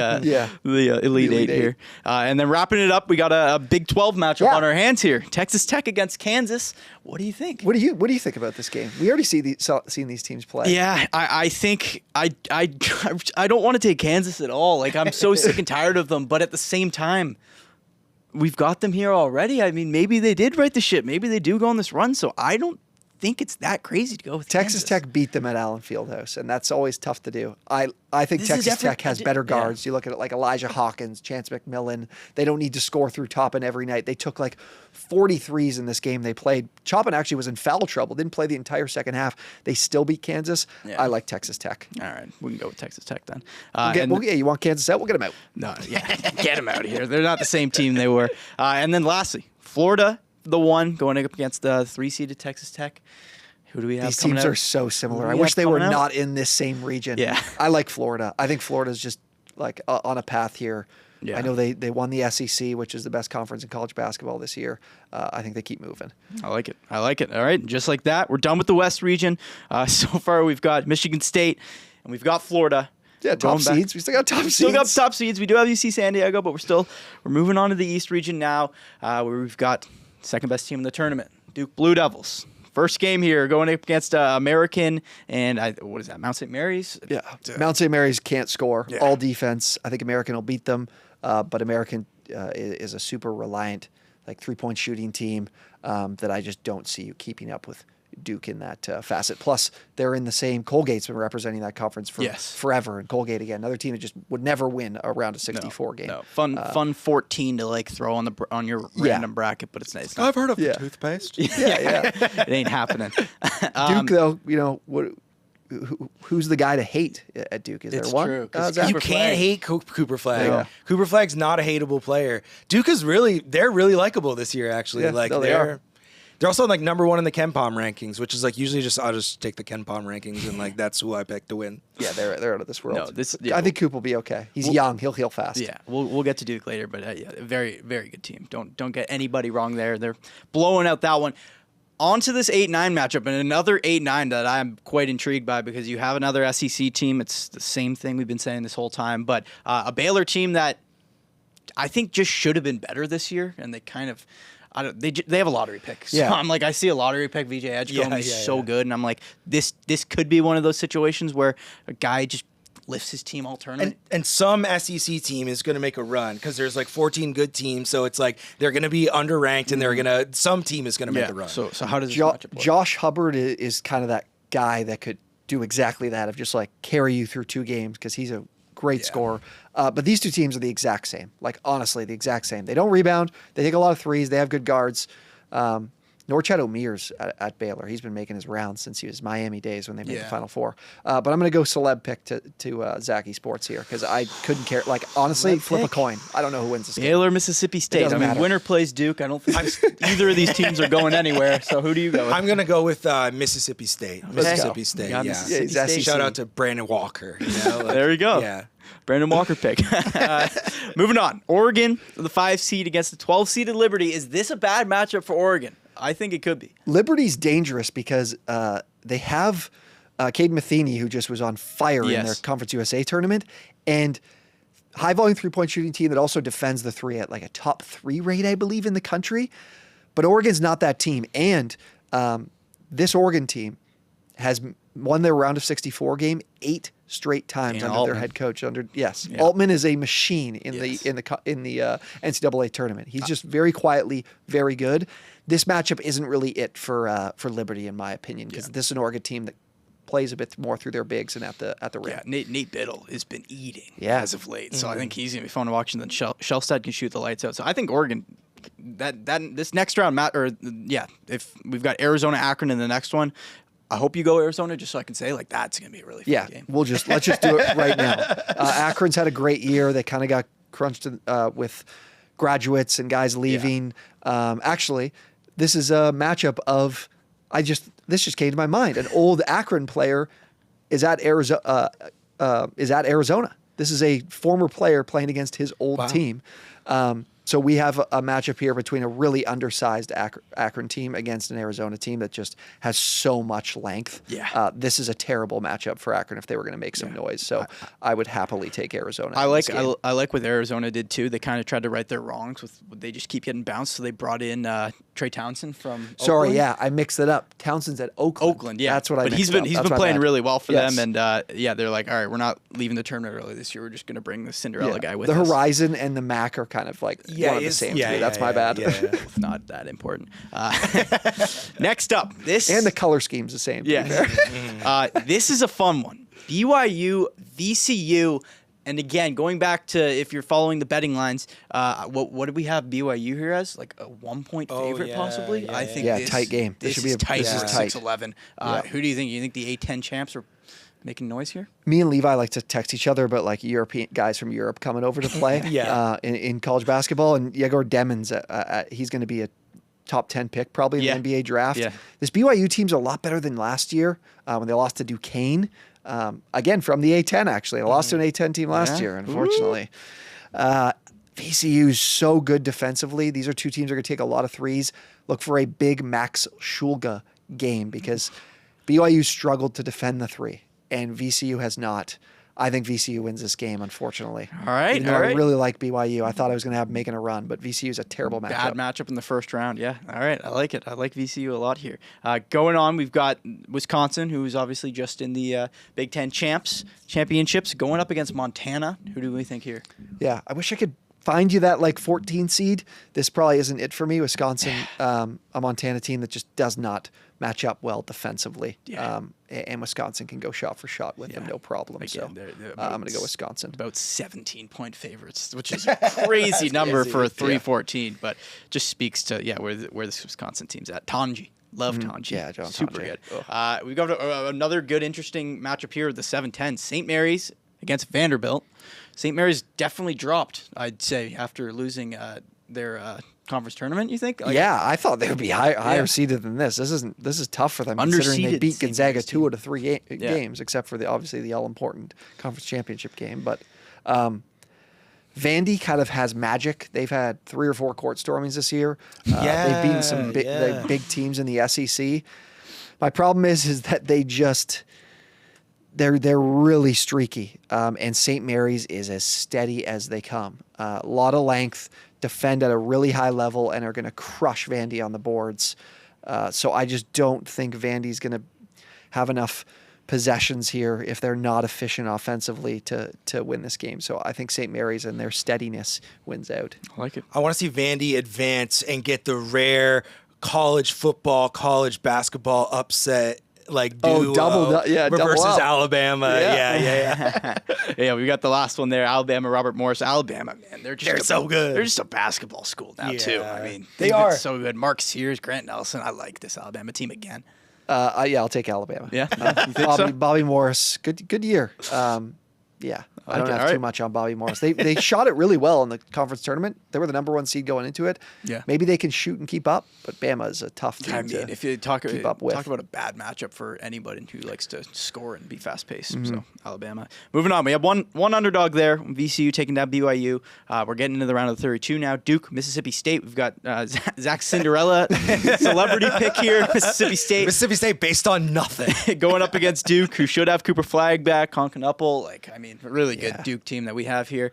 Elite Eight here. And then wrapping it up, we got a Big 12 matchup on our hands here. Texas Tech against Kansas. What do you think? What do you think about this game? We already seen these teams play. Yeah, I think I don't want to take Kansas at all. Like I'm so sick and tired of them, but at the same time, we've got them here already. I mean, maybe they did right the ship. Maybe they do go on this run. So I don't think it's that crazy to go with Texas Kansas. Tech beat them at Allen Fieldhouse, and that's always tough to do. I think Texas Tech has better guards. You look at it like Elijah Hawkins, Chance McMillan. They don't need to score through Toppin every night. They took 43s in this game they played. Toppin actually was in foul trouble, didn't play the entire second half. They still beat Kansas. Yeah. I like Texas Tech. All right, we can go with Texas Tech then. You want Kansas out? We'll get them out. No, get them out of here. They're not the same team they were. And then lastly, Florida, the one going up against the 3-seeded Texas Tech. Who do we have? These teams are so similar. I wish they were not in this same region. Yeah. I like Florida. I think Florida's just on a path here. Yeah. I know they won the SEC, which is the best conference in college basketball this year. I think they keep moving. I like it. All right. Just like that, we're done with the West region. So far, we've got Michigan State and we've got Florida. Yeah, top seeds. We still got top seeds. Still got top seeds. We do have UC San Diego, but we're moving on to the East region now, where we've got second best team in the tournament, Duke Blue Devils. First game here, going up against American and what is that? Mount St. Mary's. Yeah, Mount St. Mary's can't score. Yeah. All defense. I think American will beat them, but American is a super reliant, 3-point shooting team that I just don't see you keeping up with Duke in that facet. Plus, they're in the same. Colgate's been representing that conference for forever, and Colgate again, another team that just would never win a round of 64 game. No, fun 14 to throw on your random bracket, but it's nice. I've heard of the toothpaste. Yeah. It ain't happening. Duke though, who's the guy to hate at Duke? Is there one? True, you can't hate Cooper Flag. Yeah. Cooper Flag's not a hateable player. Duke is they're really likable this year. Actually, they are. They're also number one in the Ken Pom rankings, which is usually I'll just take the Ken Pom rankings and that's who I pick to win. Yeah, they're out of this world. No, I think Coop will be okay. He's young. He'll heal fast. Yeah, we'll get to Duke later, but very, very good team. Don't get anybody wrong there. They're blowing out that one. On to this 8-9 matchup, and another 8-9 that I'm quite intrigued by because you have another SEC team. It's the same thing we've been saying this whole time, but a Baylor team that I think just should have been better this year, and they kind of... They have a lottery pick. So I'm I see a lottery pick, VJ Edgecombe. He's so good. And I'm this could be one of those situations where a guy just lifts his team all tournament. And some SEC team is going to make a run because there's 14 good teams. So it's they're going to be underranked and some team is going to make a run. So how does this matchup work? Josh Hubbard is kind of that guy that could do exactly that, of just carry you through 2 games because he's a great scorer. But these two teams are the exact same. Honestly, the exact same. They don't rebound. They take a lot of threes. They have good guards. Norchad Omeer's at Baylor. He's been making his rounds since he was Miami days when they made the Yeah. Final Four. But I'm going to go celeb pick to Zachy Sports here because I couldn't care. Like, honestly, Celeb flip pick. a coin. I don't know who wins this game. Baylor, Mississippi State. doesn't matter. Winner plays Duke. I don't think either of these teams are going anywhere. So who do you go with? I'm gonna go with Mississippi State. Mississippi State. got Yeah. Mississippi State. State. Shout out to Brandon Walker. You know, like, There you go. Yeah. Brandon Walker pick. Moving on. Oregon, the 5 seed against the 12 seeded Liberty. Is this a bad matchup for Oregon? I think it could be. Liberty's dangerous because they have Cade Matheny, who just was on fire in their Yes. Conference USA tournament, and high volume 3-point shooting team that also defends the 3 at like a top 3 rate, I believe, in the country. But Oregon's not that team, and this Oregon team has won their round of 64 game 8 straight times Dan under Altman. their head coach. Altman is a machine in Yes. the NCAA tournament. He's just very quietly very good. This matchup isn't really it for Liberty, in my opinion, because this is an Oregon team that plays a bit more through their bigs and at the rim. Yeah, Nate Biddle has been eating Yeah. as of late. So I think he's going to be fun to watch. And then Shellstad can shoot the lights out. So I think Oregon, this next round, if we've got Arizona, Akron in the next one, I hope you go Arizona just so I can say, like, that's going to be a really fun game. let's just do it right now. Akron's had a great year. They kind of got crunched with graduates and guys leaving. Actually, this is a matchup of this just came to my mind. An old Akron player is at Arizona. This is a former player playing against his old team. So we have a matchup here between a really undersized Akron team against an Arizona team that just has so much length. Yeah. This is a terrible matchup for Akron if they were going to make some noise. So I would happily take Arizona. I in like this game. I like what Arizona did too. They kind of tried to right their wrongs with they just keep getting bounced. So they brought in Trey Townsend from Sorry, Oakland. yeah, I mixed it up. Townsend's at Oakland. Oakland, yeah, That's what I. But he's mixed been up. That's my playing bad. really well for Yes. them, and they're like, all right, we're not leaving the tournament early this year. We're just going to bring the Cinderella guy with the us. Horizon and the Mac are kind of like one of the same. to me. That's my bad. Both not that important. Next up, this And the color scheme's the same. to be fair. this is a fun one. BYU, VCU, and again, going back to if you're following the betting lines, what did we have BYU here as? Like a 1-point favorite, yeah, possibly? yeah, I think yeah. this, Tight game. This This should be is a- tight. this is This tight. 6-11. Who do you think? You think the A10 champs are making noise here? Me and Levi like to text each other about like European guys from Europe coming over to play in college basketball. And Yegor Demon's, he's going to be a top 10 pick probably in the NBA draft. Yeah. This BYU team's a lot better than last year when they lost to Duquesne. Again, from the A10, actually. They lost to an A10 team last year, unfortunately. VCU's so good defensively. These are two teams that are going to take a lot of threes. Look for a big Max Shulga game because BYU struggled to defend the 3, and VCU has not. I think VCU wins this game, unfortunately. All right, Even though all I right. really like BYU. I thought I was going to have making a run, but VCU is a terrible matchup. Bad matchup in the first round. Yeah. All right. I like it. I like VCU a lot here. Going on, we've got Wisconsin, who is obviously just in the Big Ten championships, going up against Montana. Who do we think here? Yeah, I wish I could find you that like 14 seed. This probably isn't it for me. Wisconsin, a Montana team that just does not match up well defensively. Yeah. And Wisconsin can go shot for shot with them, no problem. Again, So they're I'm going to go Wisconsin. About 17-point favorites, which is a crazy number for a 3-14, but just speaks to where this Wisconsin team's at. Tanji. Love Tanji. Yeah, John Super Tanji. good. We've got another good, interesting matchup here with the 7-10. St. Mary's against Vanderbilt. St. Mary's definitely dropped, I'd say, after losing their conference tournament, you think? Like, Yeah, I thought they would be higher seeded than this. This is tough for them considering they Underseeded beat St. Gonzaga Mary's 2 out of 3 Yeah. games, except for obviously the all important conference championship game. But Vandy kind of has magic. They've had 3 or 4 court stormings this year. They've beaten some big teams in the SEC. My problem is that they're really streaky, and St. Mary's is as steady as they come. A lot of length, defend at a really high level, and are going to crush Vandy on the boards. So I just don't think Vandy's going to have enough possessions here if they're not efficient offensively to win this game. So I think St. Mary's and their steadiness wins out. I like it. I want to see Vandy advance and get the rare college football, college basketball upset like duo double versus up. Alabama. Yeah. Yeah, we got the last one there. Alabama, Robert Morris. Alabama, man, they're so good. They're just a basketball school now too. Yeah. I mean, They they've been are. so good. Mark Sears, Grant Nelson. I like this Alabama team again. Yeah, I'll take Alabama. Yeah, you think so? Bobby Morris, good year. Yeah, I don't Okay, have all too right. much on Bobby Morris. They shot it really well in the conference tournament. They were the number 1 seed going into it. Yeah. Maybe they can shoot and keep up, but Bama is a tough team I mean, to if you talk keep up with. about a bad matchup for anybody who likes to score and be fast paced. Mm-hmm. So Alabama. Moving on, we have one underdog there. VCU taking down BYU. We're getting into the round of 32 now. Duke, Mississippi State. We've got Zach Cinderella, celebrity pick here. Mississippi State Mississippi State based on nothing. going up against Duke, who should have Cooper Flag back. Conconupple, really good Duke team that we have here.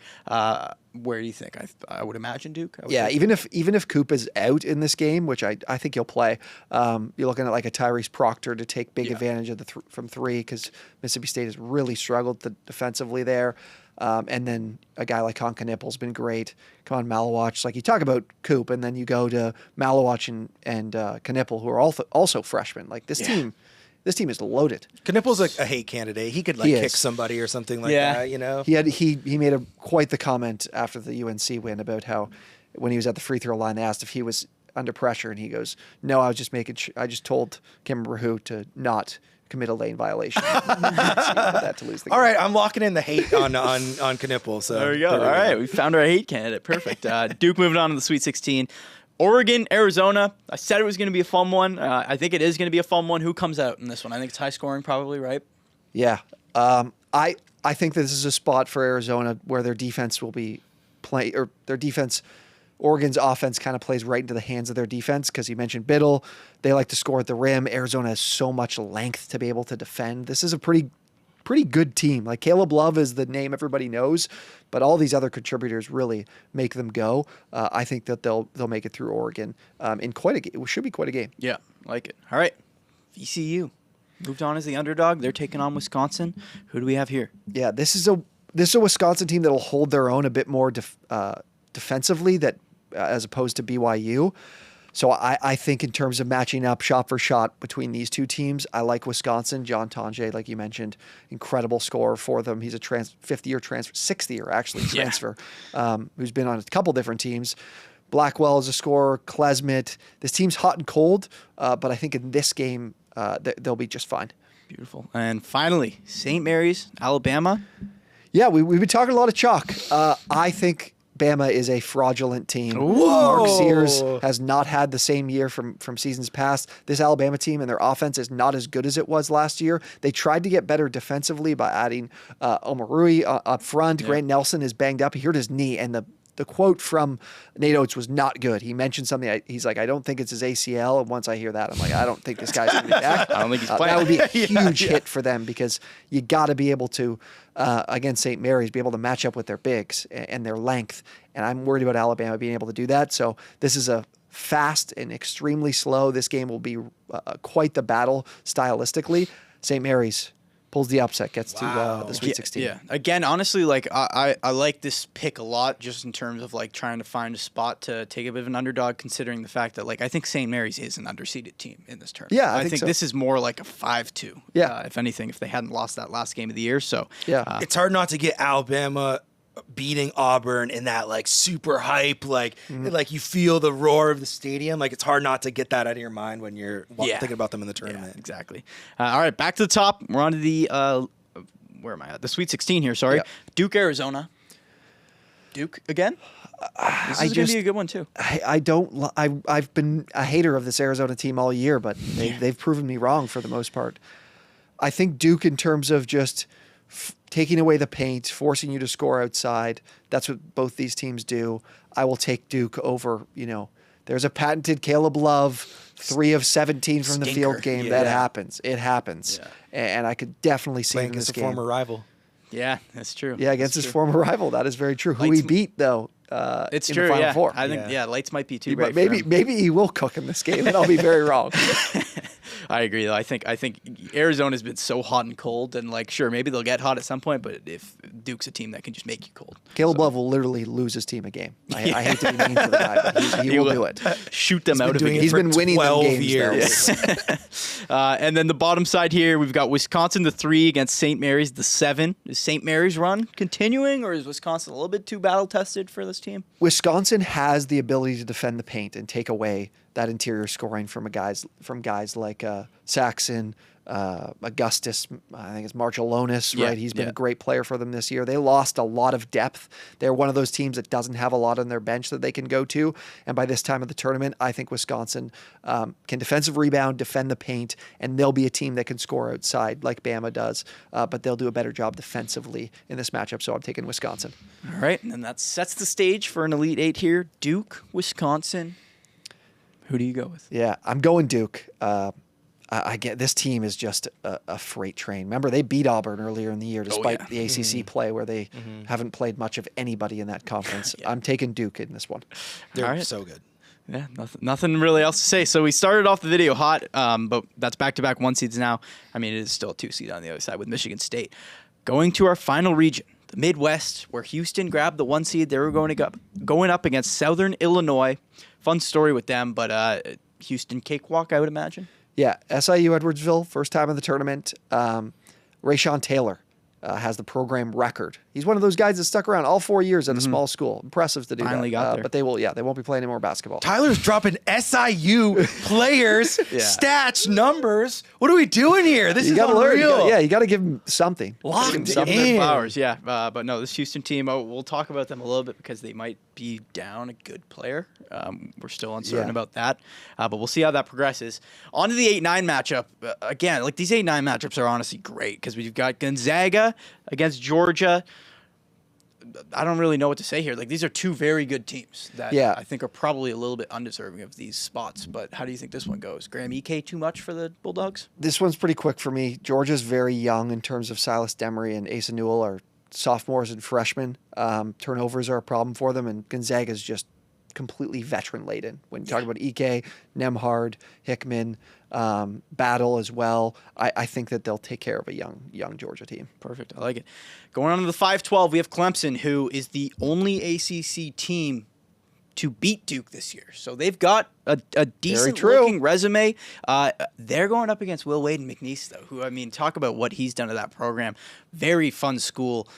Where do you think? I would imagine Duke. I would Yeah, think. even if Coop is out in this game, which I think he'll play, you're looking at like a Tyrese Proctor to take big advantage of from three because Mississippi State has really struggled defensively there. And then a guy like Conconuple's been great. Come on, Malawach. Like you talk about Coop, and then you go to Malawach and Knipple, who are also freshmen. Like this team is loaded. Knipple's like a hate candidate. He could He kick is. somebody or something like Yeah. that, you know? He made quite the comment after the UNC win about how when he was at the free throw line, they asked if he was under pressure, and he goes, "No, I was just I just told can't remember who to not commit a lane violation." That to lose the game. All right, I'm locking in the hate on Knipple. So There we go. All right, we found our hate candidate. Perfect. Duke moving on to the Sweet 16. Oregon, Arizona. I said it was going to be a fun one. I think it is going to be a fun one. Who comes out in this one? I think it's high scoring, probably, right? Yeah. I think this is a spot for Arizona where their defense will be Oregon's offense kind of plays right into the hands of their defense because you mentioned Biddle. They like to score at the rim. Arizona has so much length to be able to defend. This is a pretty good team. Like Caleb Love is the name everybody knows, but all these other contributors really make them go. I think that they'll make it through Oregon in quite a game. It should be quite a game. Yeah, like it. All right, VCU moved on as the underdog. They're taking on Wisconsin. Who do we have here? Yeah, this is a Wisconsin team that'll hold their own a bit more defensively as opposed to BYU. So I think in terms of matching up shot for shot between these two teams, I like Wisconsin. John Tonje, like you mentioned, incredible scorer for them. He's a 6th-year transfer, who's been on a couple different teams. Blackwell is a scorer. Klesmit. This team's hot and cold, but I think in this game they'll be just fine. Beautiful. And finally, St. Mary's, Alabama. Yeah, we've been talking a lot of chalk. I think Bama is a fraudulent team. Whoa. Mark Sears has not had the same year from seasons past. This Alabama team and their offense is not as good as it was last year. They tried to get better defensively by adding Omarui up front. Yeah. Grant Nelson is banged up. He hurt his knee, and the quote from Nate Oates was not good. He mentioned something. He's like, I don't think it's his ACL. And once I hear that, I'm like, I don't think this guy's going to be back. I don't think he's playing. That would be a huge hit for them because you got to be able to, against St. Mary's, be able to match up with their bigs and their length. And I'm worried about Alabama being able to do that. So this is a fast and extremely slow. This game will be quite the battle stylistically. St. Mary's pulls the upset, gets to the Sweet 16. Yeah. Again, honestly, like I like this pick a lot just in terms of like trying to find a spot to take a bit of an underdog, considering the fact that like I think St. Mary's is an underseeded team in this tournament. Yeah, I I think think so. this is more like a 5-2. Yeah. If anything, if they hadn't lost that last game of the year. So Yeah. It's hard not to get Alabama beating Auburn in that like super hype, like you feel the roar of the stadium. Like it's hard not to get that out of your mind when you're thinking about them in the tournament. Yeah, exactly. All right, back to the top. We're on to the where am I at? The Sweet 16 here. Sorry, Yeah. Duke, Arizona. Duke again. This is going to be a good one too. I've been a hater of this Arizona team all year, but they've proven me wrong for the most part. I think Duke, in terms of just taking away the paint, forcing you to score outside, that's what both these teams do. I will take Duke over, there's a patented Caleb Love 3 of 17 from the Stinker. field game. Yeah. That happens. It happens. Yeah. And I could definitely see Playing in this against a game. former rival. Yeah, that's true. Yeah, against That's his true. former rival. That is very true. Who Lights- he beat, though, It's in true. the Final Yeah, Four. I think Yeah. lights might be too He bright. might- for him. maybe he will cook in this game, and I'll be very wrong. I agree though. I think Arizona's been so hot and cold, and like sure maybe they'll get hot at some point, but if Duke's a team that can just make you cold. Caleb Love will literally lose his team a game. I hate to be mean to the guy, but he will do it. Shoot them out of it. He's been winning them 12 games years. And then the bottom side here, we've got Wisconsin the 3 against St. Mary's the 7. Is St. Mary's run continuing, or is Wisconsin a little bit too battle tested for this team? Wisconsin has the ability to defend the paint and take away that interior scoring from guys like Saxon, Augustus, I think it's Marciulonis, right? He's been a great player for them this year. They lost a lot of depth. They're one of those teams that doesn't have a lot on their bench that they can go to. And by this time of the tournament, I think Wisconsin can defensive rebound, defend the paint, and they'll be a team that can score outside like Bama does. But they'll do a better job defensively in this matchup, so I'm taking Wisconsin. All right, and then that sets the stage for an Elite Eight here. Duke, Wisconsin. Who do you go with? Yeah, I'm going Duke. I get this team is just a freight train. Remember, they beat Auburn earlier in the year despite the ACC play where they haven't played much of anybody in that conference. I'm taking Duke in this one. They're so good. Yeah, nothing really else to say. So we started off the video hot, but that's back-to-back 1 seeds now. I mean, it is still a 2 seed on the other side with Michigan State. Going to our final region, the Midwest, where Houston grabbed the 1 seed. They were going up against Southern Illinois. Fun story with them, but Houston cakewalk, I would imagine. Yeah, SIU Edwardsville, first time in the tournament. Rayshawn Taylor has the program record. He's one of those guys that stuck around all 4 years at a small school. Impressive to do Finally that. got there. But they won't be playing any more basketball. Tyler's dropping SIU players, stats, numbers. What are we doing here? This is unreal. You got to give him something. Locked Some of their in. flowers, yeah. But no, this Houston team, we'll talk about them a little bit because they might be down a good player. We're still uncertain about that. But we'll see how that progresses. On to the 8-9 matchup. Again, like these 8-9 matchups are honestly great because we've got Gonzaga against Georgia. I don't really know what to say here. Like these are two very good teams that I think are probably a little bit undeserving of these spots. But how do you think this one goes? Graham Ike too much for the Bulldogs? This one's pretty quick for me. Georgia's very young in terms of Silas Demery and Asa Newell are sophomores and freshmen. Turnovers are a problem for them, and Gonzaga's just completely veteran laden. When you talk about Ike, Nemhard, Hickman, Battle as well, I think that they'll take care of a young Georgia team. Perfect. I like it. Going on to the 5-12, we have Clemson, who is the only ACC team to beat Duke this year. So they've got a decent-looking resume. They're going up against Will Wade and McNeese, though, who, I mean, talk about what he's done to that program. Very fun school.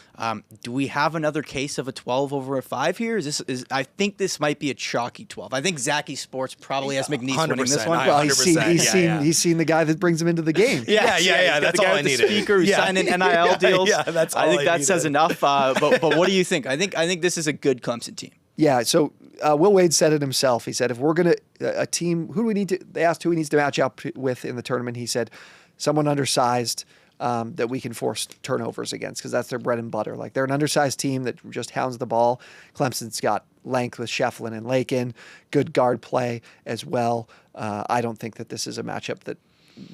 Do we have another case of a 12 over a 5 here? I think this might be a chalky 12. I think Zachy Sports probably has McNeese winning this one. Well, he's seen the guy that brings him into the game. Yeah. That's all I needed. The speaker who's signing NIL deals. Yeah, that's all I think I that needed. says enough. But what do you think? I think this is a good Clemson team. Yeah, so Will Wade said it himself. He said, if we're going to, a team, who do we need to, they asked who he needs to match up with in the tournament. He said, someone undersized that we can force turnovers against because that's their bread and butter. Like they're an undersized team that just hounds the ball. Clemson's got length with Shefflin and Lakin, good guard play as well. I don't think that this is a matchup that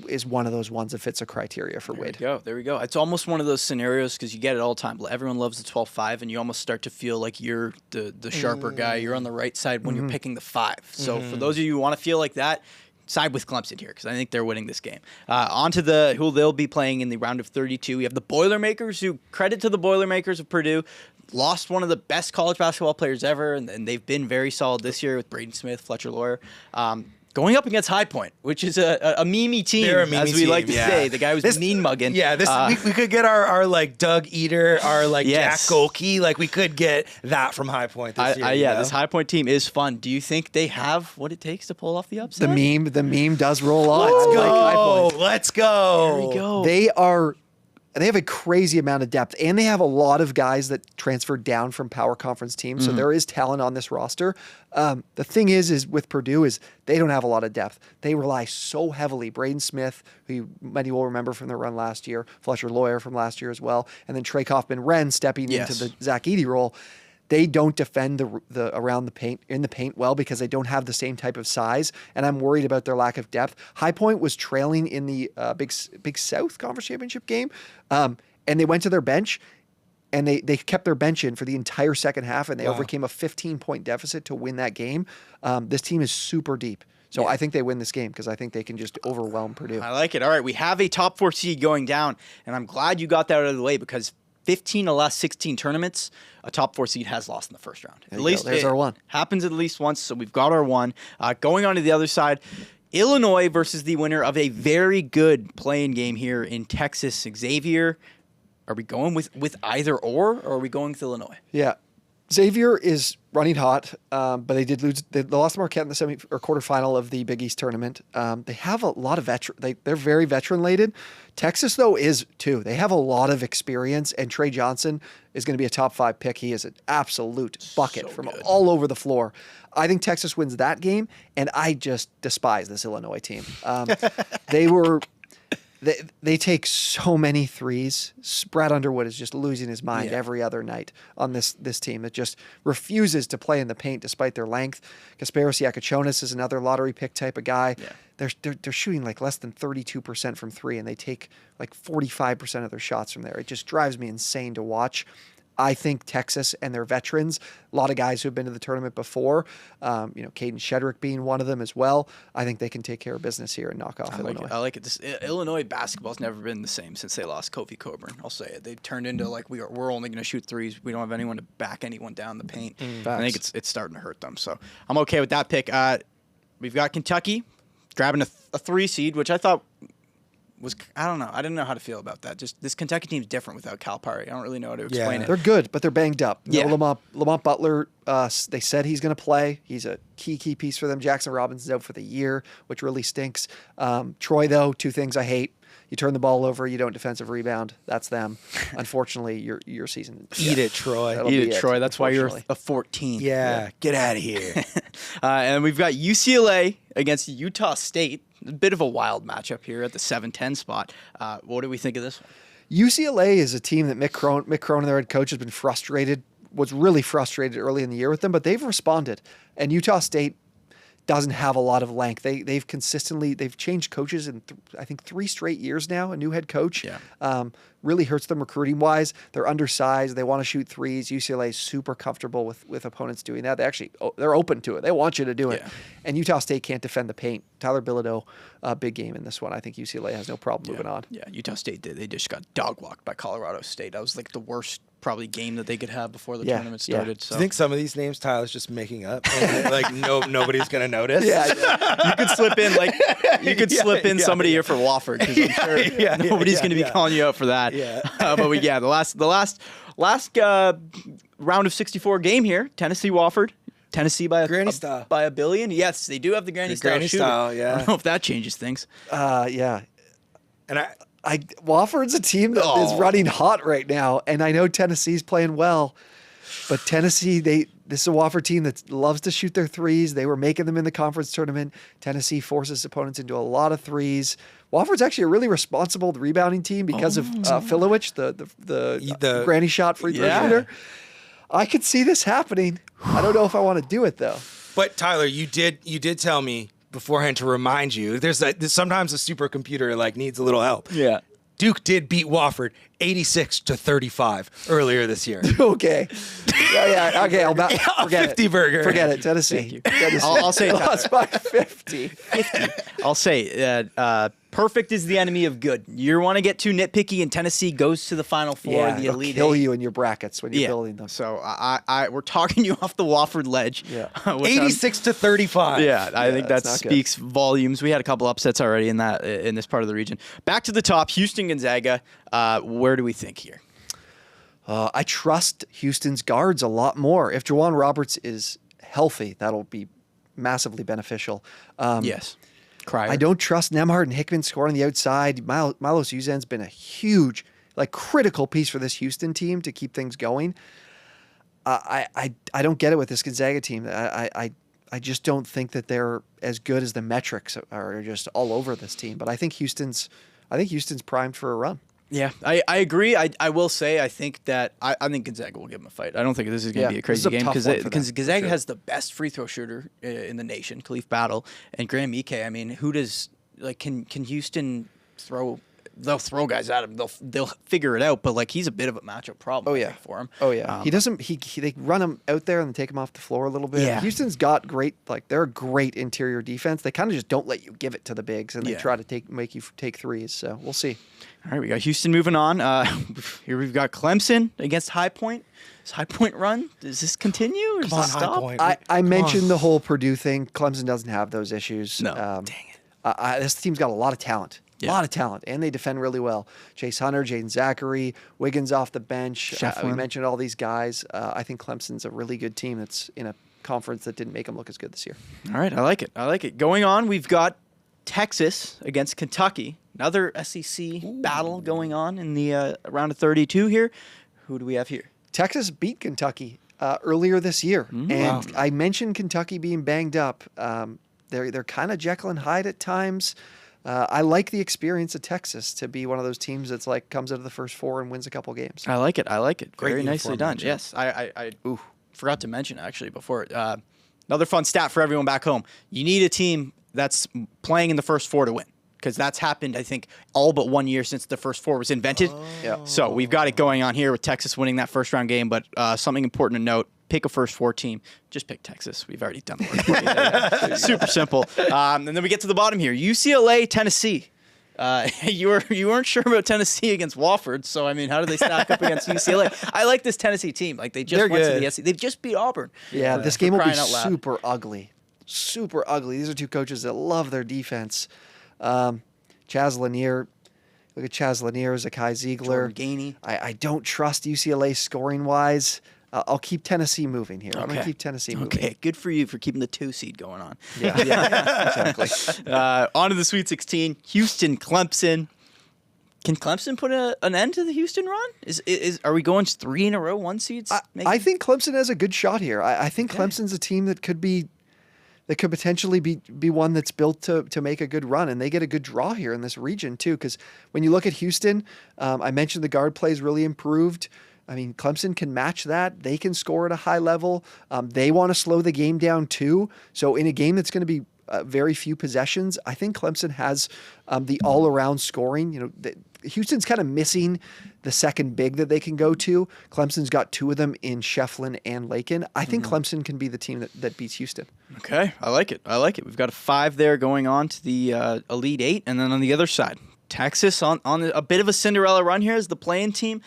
is one of those ones that fits a criteria for Wade. There we go. It's almost one of those scenarios because you get it all the time. Everyone loves the 12-5, and you almost start to feel like you're the sharper guy. You're on the right side when you're picking the 5. So for those of you who want to feel like that, side with Clemson here because I think they're winning this game. On to who they'll be playing in the round of 32. We have the Boilermakers, who, credit to the Boilermakers of Purdue, lost one of the best college basketball players ever, and they've been very solid this year with Braden Smith, Fletcher Lawyer. Going up against High Point, which is a meme team, as we like to say. The guy was mean mugging. Yeah, we could get our like Doug Eater, our like Jack Golke. Like we could get that from High Point this year. This High Point team is fun. Do you think they have what it takes to pull off the upset? The meme does roll on. Let's go. There we go. They have a crazy amount of depth, and they have a lot of guys that transferred down from power conference teams. So there is talent on this roster. The thing is with Purdue is they don't have a lot of depth. They rely so heavily. Braden Smith, who many will remember from their run last year, Fletcher Lawyer from last year as well, and then Trey Kaufman-Renn stepping into the Zach Edey role. They don't defend the around the paint in the paint well because they don't have the same type of size, and I'm worried about their lack of depth. High Point was trailing in the Big South Conference Championship game, and they went to their bench, and they kept their bench in for the entire second half, and they overcame a 15-point deficit to win that game. This team is super deep. So I think they win this game because I think they can just overwhelm Purdue. I like it. All right, we have a top 4 seed going down, and I'm glad you got that out of the way because 15 of the last 16 tournaments, a top 4 seed has lost in the first round. At least there's our one. Happens at least once, so we've got our one. Going on to the other side, Illinois versus the winner of a very good playing game here in Texas. Xavier, are we going with either or are we going with Illinois? Yeah. Xavier is running hot, but they did lose. They lost to Marquette in the quarterfinal of the Big East tournament. They have a lot of they're very veteran-laden. Texas, though, is too. They have a lot of experience, and Trey Johnson is going to be a top 5 pick. He is an absolute bucket from all over the floor. I think Texas wins that game, and I just despise this Illinois team. They take so many threes. Brad Underwood is just losing his mind every other night on this team that just refuses to play in the paint despite their length. Kasparis Yakachonis is another lottery pick type of guy. Yeah. They're shooting like less than 32% from 3, and they take like 45% of their shots from there. It just drives me insane to watch. I think Texas and their veterans, a lot of guys who have been to the tournament before, Caden Shedrick being one of them as well. I think they can take care of business here and knock off Illinois. I like it. Illinois basketball's never been the same since they lost Kofi Coburn. I'll say it. They've turned into like we're only going to shoot threes. We don't have anyone to back anyone down the paint. I think it's starting to hurt them. So I'm okay with that pick. We've got Kentucky grabbing a 3 seed, which I thought I don't know. I didn't know how to feel about that. Just this Kentucky team's different without Calipari. I don't really know how to explain it. They're good, but they're banged up. Lamont Butler, they said he's going to play. He's a key piece for them. Jackson Robinson's out for the year, which really stinks. Troy, though, 2 things I hate. You turn the ball over, you don't defensive rebound. That's them. Unfortunately, your season. Eat it, Troy. Eat it, Troy. That's why you're a 14. Yeah, get out of here. And we've got UCLA against Utah State. A bit of a wild matchup here at the 7-10 spot. What do we think of this one? UCLA is a team that Mick Cronin, their head coach, has been was really frustrated early in the year with them, but they've responded. And Utah State doesn't have a lot of length. They've changed coaches in I think 3 straight years now. A new head coach. Really hurts them recruiting wise. They're undersized. They want to shoot threes. UCLA is super comfortable with opponents doing that. They're open to it. They want you to do it. And Utah State can't defend the paint. Tyler Bilodeau, big game in this one. I think UCLA has no problem moving on. Yeah, Utah State did. They just got dog walked by Colorado State. That was like the worst probably game that they could have before the tournament started. So. Do you think some of these names Tyler's just making up? And, like nobody's gonna notice. You could slip in somebody here for Wofford because I'm sure nobody's gonna be calling you out for that. The last round of 64 game here, Tennessee Wofford. Tennessee by a billion. Yes, they do have the granny style shooter. I don't know if that changes things. And Wofford's a team that is running hot right now, and I know Tennessee's playing well, but Tennessee, this is a Wofford team that loves to shoot their threes. They were making them in the conference tournament. Tennessee forces opponents into a lot of threes. Wofford's actually a really responsible rebounding team because of Filowich, the granny shot free throw shooter. I could see this happening. I don't know if I want to do it though. But Tyler, you did tell me beforehand to remind you. There's sometimes a supercomputer like needs a little help. Yeah. Duke did beat Wofford 86-35 earlier this year. Okay. Okay. I'll bet. Forget 50 it. burger. Forget it. Tennessee. I'll say lost by 50. I'll say perfect is the enemy of good. You want to get too nitpicky, and Tennessee goes to the Final Four, the Elite kill Eight. you in your brackets when you're building them. So we're talking you off the Wofford ledge. Yeah. 86-35. Yeah, I think that speaks volumes. We had a couple upsets already in this part of the region. Back to the top, Houston Gonzaga. Where do we think here? I trust Houston's guards a lot more. If Juwan Roberts is healthy, that'll be massively beneficial. Yes. Crier. I don't trust Nemhard and Hickman scoring on the outside. Milos Uzen's been a huge, critical piece for this Houston team to keep things going. I don't get it with this Gonzaga team. I just don't think that they're as good as the metrics are just all over this team. But I think Houston's primed for a run. Yeah, I agree. I will say I think Gonzaga will give them a fight. I don't think this is going to be a crazy game because Gonzaga has the best free throw shooter in the nation, Khalif Battle, and Graham Ike. I mean, can Houston throw they'll throw guys at him. They'll figure it out. But like he's a bit of a matchup problem. I think, for him. Oh yeah. He doesn't. They run him out there and take him off the floor a little bit. Yeah. Houston's got great. Like they're a great interior defense. They kind of just don't let you give it to the bigs, and they try to make you take threes. So we'll see. All right, we got Houston moving on. Here we've got Clemson against High Point. Does High Point run? Does this continue? Or does this stop? High Point. I mentioned the whole Purdue thing. Clemson doesn't have those issues. No. Dang it. This team's got a lot of talent. Yeah. A lot of talent, and they defend really well. Chase Hunter, Jaden Zachary, Wiggins off the bench. We mentioned all these guys. I think Clemson's a really good team that's in a conference that didn't make them look as good this year. All right, I like it. Going on, we've got Texas against Kentucky. Another SEC battle going on in the round of 32 here. Who do we have here? Texas beat Kentucky earlier this year, and I mentioned Kentucky being banged up. They're kind of Jekyll and Hyde at times. I like the experience of Texas to be one of those teams that's like comes out of the first four and wins a couple games. I like it. Great Very nicely done. mention. Yes, I forgot to mention actually before. Another fun stat for everyone back home. You need a team that's playing in the first four to win. Because that's happened, I think, all but 1 year since the first four was invented. Yeah. So we've got it going on here with Texas winning that first round game. But something important to note, pick a first four team. Just pick Texas. We've already done the work for you there. Super simple. And then we get to the bottom here. UCLA, Tennessee. You weren't sure about Tennessee against Wofford. So, I mean, how do they stack up against UCLA? I like this Tennessee team. Like, they just went to the SEC. They've just beat Auburn. Yeah, this game will be super ugly. Super ugly. These are two coaches that love their defense. Chaz Lanier, look at Chaz Lanier, Zakai Ziegler. Jordan Gainey. I don't trust UCLA scoring wise. I'll keep Tennessee moving here. I'm going to keep Tennessee moving. Okay, good for you for keeping the 2 seed going on. Yeah, exactly. On to the Sweet 16, Houston, Clemson. Can Clemson put an end to the Houston run? Are we going 3 in a row, 1 seeds? I think Clemson has a good shot here. I think Clemson's a team that could potentially be one that's built to make a good run, and they get a good draw here in this region too. Because when you look at Houston, I mentioned the guard play is really improved. I mean, Clemson can match that. They can score at a high level. They want to slow the game down too. So in a game that's going to be very few possessions, I think Clemson has the all-around scoring. You know, Houston's kind of missing the second big that they can go to. Clemson's got 2 of them in Shefflin and Lakin. I think Clemson can be the team that beats Houston. Okay, I like it. We've got a 5 there going on to the Elite 8, and then on the other side, Texas on a bit of a Cinderella run here as the playing team.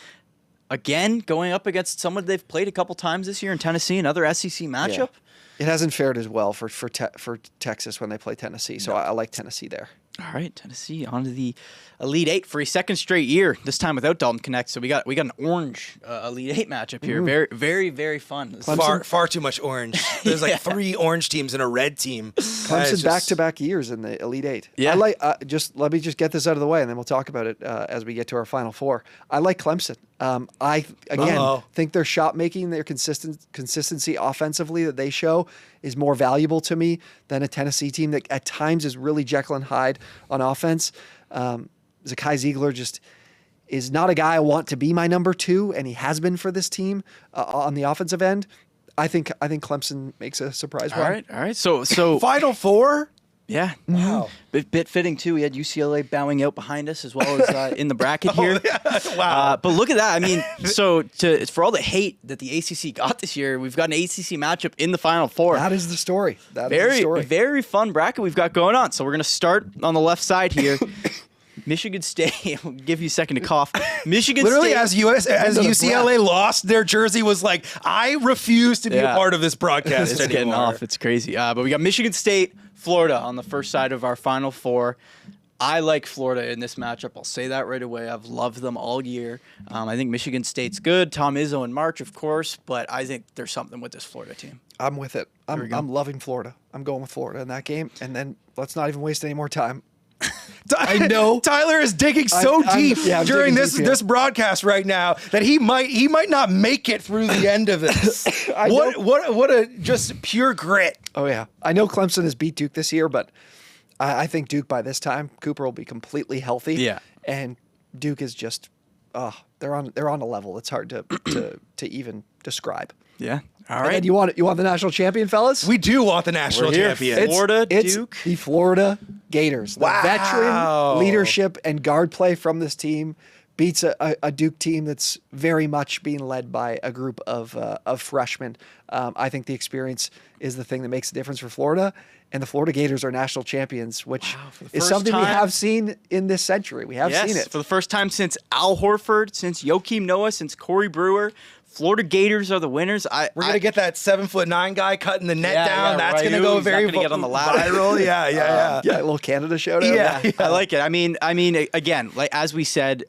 Again, going up against someone they've played a couple times this year in Tennessee, another SEC matchup. Yeah. It hasn't fared as well for Texas when they play Tennessee, so I like Tennessee there. All right, Tennessee on to the Elite 8 for a second straight year. This time without Dalton Connect, so we got an orange Elite 8 matchup here. Very, very, very fun. Far too much orange. There's like 3 orange teams and a red team. Clemson back-to-back years in the Elite 8. Yeah. I like let me just get this out of the way, and then we'll talk about it as we get to our Final Four. I like Clemson. I think their shot making, their consistency offensively that they show is more valuable to me than a Tennessee team that at times is really Jekyll and Hyde on offense. Zakai Ziegler just is not a guy I want to be my number 2, and he has been for this team on the offensive end. I think Clemson makes a surprise run. All right. So Final Four? Yeah. Wow. Bit fitting, too. We had UCLA bowing out behind us as well as in the bracket here. Wow. But look at that. I mean, so for all the hate that the ACC got this year, we've got an ACC matchup in the Final Four. That is the story. Very fun bracket we've got going on. So we're going to start on the left side here. Michigan State. I'll give you a second to cough. Michigan Literally, State. as UCLA lost, their jersey was like, I refuse to be a part of this broadcast It's anymore. getting off. It's crazy. But we got Michigan State, Florida on the first side of our Final Four. I like Florida in this matchup. I'll say that right away. I've loved them all year. I think Michigan State's good. Tom Izzo in March, of course, but I think there's something with this Florida team. I'm with it. I'm loving Florida. I'm going with Florida in that game, and then let's not even waste any more time. I know Tyler is digging so deep during this broadcast right now that he might not make it through the end of this. What a just pure grit. Oh yeah, I know Clemson has beat Duke this year, but I think Duke by this time Cooper will be completely healthy. Yeah, and Duke is just they're on a level it's hard to even describe. Yeah. All And right. then you want the national champion, fellas? We do want the national We're here. champion. Florida It's Duke. the Florida Gators. The Wow. veteran leadership and guard play from this team beats a Duke team that's very much being led by a group of freshmen. I think the experience is the thing that makes a difference for Florida. And the Florida Gators are national champions, which for the is first something we time. have seen in this century. We have seen it. For the first time since Al Horford, since Joakim Noah, since Corey Brewer. Florida Gators are the winners. We're gonna get that 7'9" guy cutting the net down. That's right. gonna go He's very not gonna get on the ladder. viral. Yeah. Yeah, a little Canada shout out. Yeah. I like it. I mean, again, like as we said,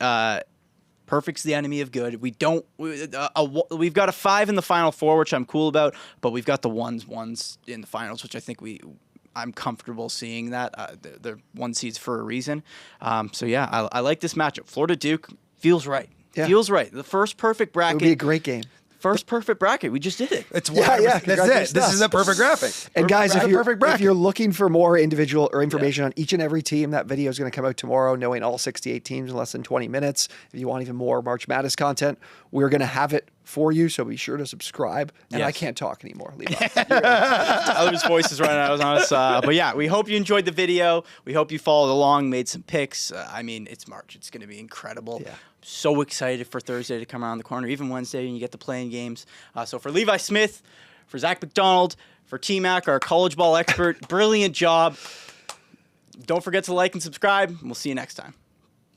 perfect's the enemy of good. We've got a 5 in the Final Four, which I'm cool about, but we've got the ones in the finals, which I think I'm comfortable seeing that. They're 1 seeds for a reason. So yeah, I like this matchup. Florida Duke feels right. Yeah. Feels right. The first perfect It bracket. would be a great game. First perfect bracket. We just did it. It's Yeah, yeah, That's congratulations it. This is a perfect graphic. And guys, if perfect bracket. you're looking for more individual or information on each and every team, that video is going to come out tomorrow, knowing all 68 teams in less than 20 minutes. If you want even more March Madness content, we're going to have it for you, so be sure to subscribe. And Yes. I can't talk anymore, Levi. Tyler's voice is running out on us. But yeah, we hope you enjoyed the video. We hope you followed along, made some picks. I mean, it's March. It's going to be incredible. Yeah. So excited for Thursday to come around the corner, even Wednesday, and you get to play in games. So for Levi Smith, for Zak McDonald, for T-Mac, our college ball expert, brilliant job. Don't forget to like and subscribe. We'll see you next time.